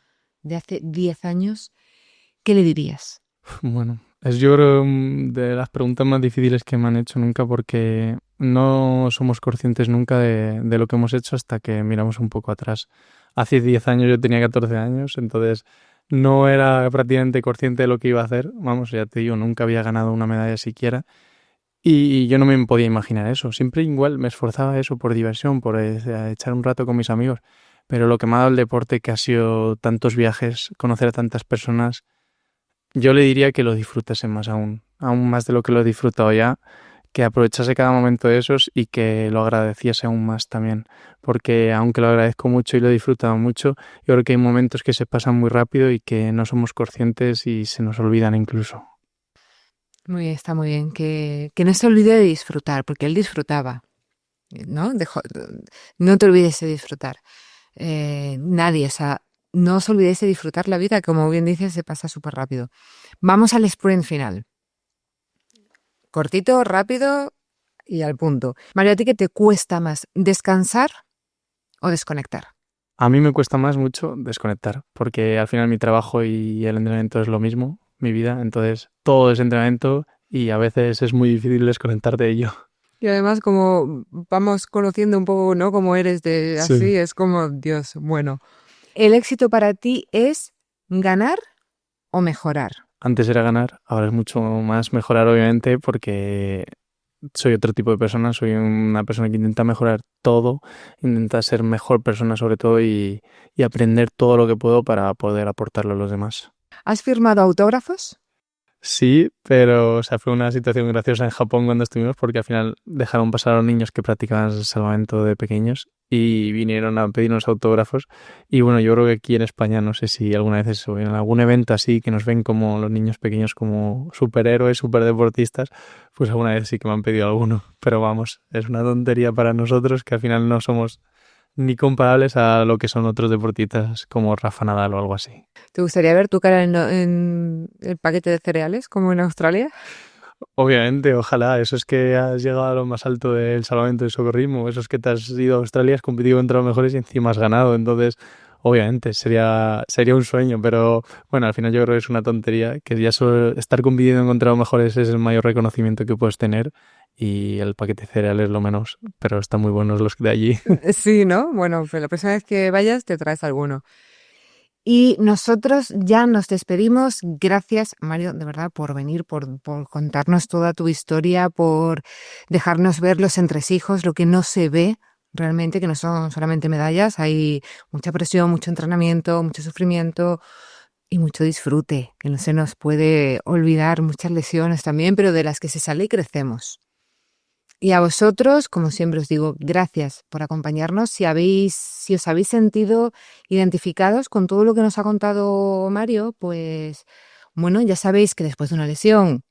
de hace 10 años, ¿qué le dirías? Bueno, es yo creo de las preguntas más difíciles que me han hecho nunca porque no somos conscientes nunca de lo que hemos hecho hasta que miramos un poco atrás. Hace 10 años yo tenía 14 años, entonces no era prácticamente consciente de lo que iba a hacer. Vamos, ya te digo, nunca había ganado una medalla siquiera y yo no me podía imaginar eso. Siempre igual me esforzaba eso por diversión, por echar un rato con mis amigos, pero lo que me ha dado el deporte, que ha sido tantos viajes, conocer a tantas personas, yo le diría que lo disfrutase más aún más de lo que lo he disfrutado ya, que aprovechase cada momento de esos y que lo agradeciese aún más también, porque aunque lo agradezco mucho y lo he disfrutado mucho, yo creo que hay momentos que se pasan muy rápido y que no somos conscientes y se nos olvidan incluso. Muy bien, está muy bien. Que no se olvide de disfrutar, porque él disfrutaba, ¿no? No te olvides de disfrutar. Nadie, o sea, no os olvidéis de disfrutar la vida, como bien dices, se pasa súper rápido. Vamos al sprint final. Cortito, rápido y al punto. Mario, ¿a ti qué te cuesta más, descansar o desconectar? A mí me cuesta mucho desconectar, porque al final mi trabajo y el entrenamiento es lo mismo, mi vida, entonces todo es entrenamiento y a veces es muy difícil desconectar de ello. Y además, como vamos conociendo un poco, ¿no? Cómo eres de así, Sí. es como, Dios, bueno. ¿El éxito para ti es ganar o mejorar? Antes era ganar, ahora es mucho más mejorar, obviamente, porque soy otro tipo de persona, soy una persona que intenta mejorar todo, intenta ser mejor persona sobre todo y aprender todo lo que puedo para poder aportarlo a los demás. ¿Has firmado autógrafos? Sí, pero o sea, fue una situación graciosa en Japón cuando estuvimos porque al final dejaron pasar a los niños que practicaban salvamento de pequeños y vinieron a pedirnos autógrafos y bueno, yo creo que aquí en España no sé si alguna vez eso, en algún evento así que nos ven como los niños pequeños como superhéroes, superdeportistas, pues alguna vez sí que me han pedido alguno, pero vamos, es una tontería para nosotros que al final no somos ni comparables a lo que son otros deportistas como Rafa Nadal o algo así. ¿Te gustaría ver tu cara en el paquete de cereales, como en Australia? Obviamente, ojalá. Eso es que has llegado a lo más alto del salvamento y socorrismo. Eso es que te has ido a Australia, has competido contra los mejores y encima has ganado. Entonces, obviamente, sería un sueño. Pero bueno, al final yo creo que es una tontería. Que ya solo estar compitiendo contra los mejores es el mayor reconocimiento que puedes tener. y el paquete de cereales lo menos, pero están muy buenos los de allí. Sí, ¿no? Bueno, pues la próxima vez que vayas te traes alguno. Y nosotros ya nos despedimos. Gracias, Mario, de verdad, por venir, por contarnos toda tu historia, por dejarnos ver los entresijos, lo que no se ve realmente, que no son solamente medallas. Hay mucha presión, mucho entrenamiento, mucho sufrimiento y mucho disfrute, que no se nos puede olvidar, muchas lesiones también, pero de las que se sale y crecemos. Y a vosotros, como siempre os digo, gracias por acompañarnos. Si os habéis sentido identificados con todo lo que nos ha contado Mario, pues bueno, ya sabéis que después de una lesión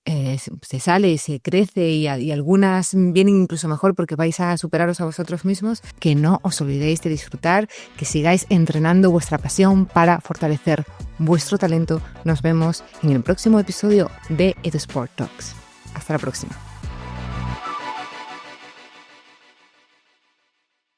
se sale, se crece y algunas vienen incluso mejor porque vais a superaros a vosotros mismos. Que no os olvidéis de disfrutar, que sigáis entrenando vuestra pasión para fortalecer vuestro talento. Nos vemos en el próximo episodio de EduSport Talks. Hasta la próxima.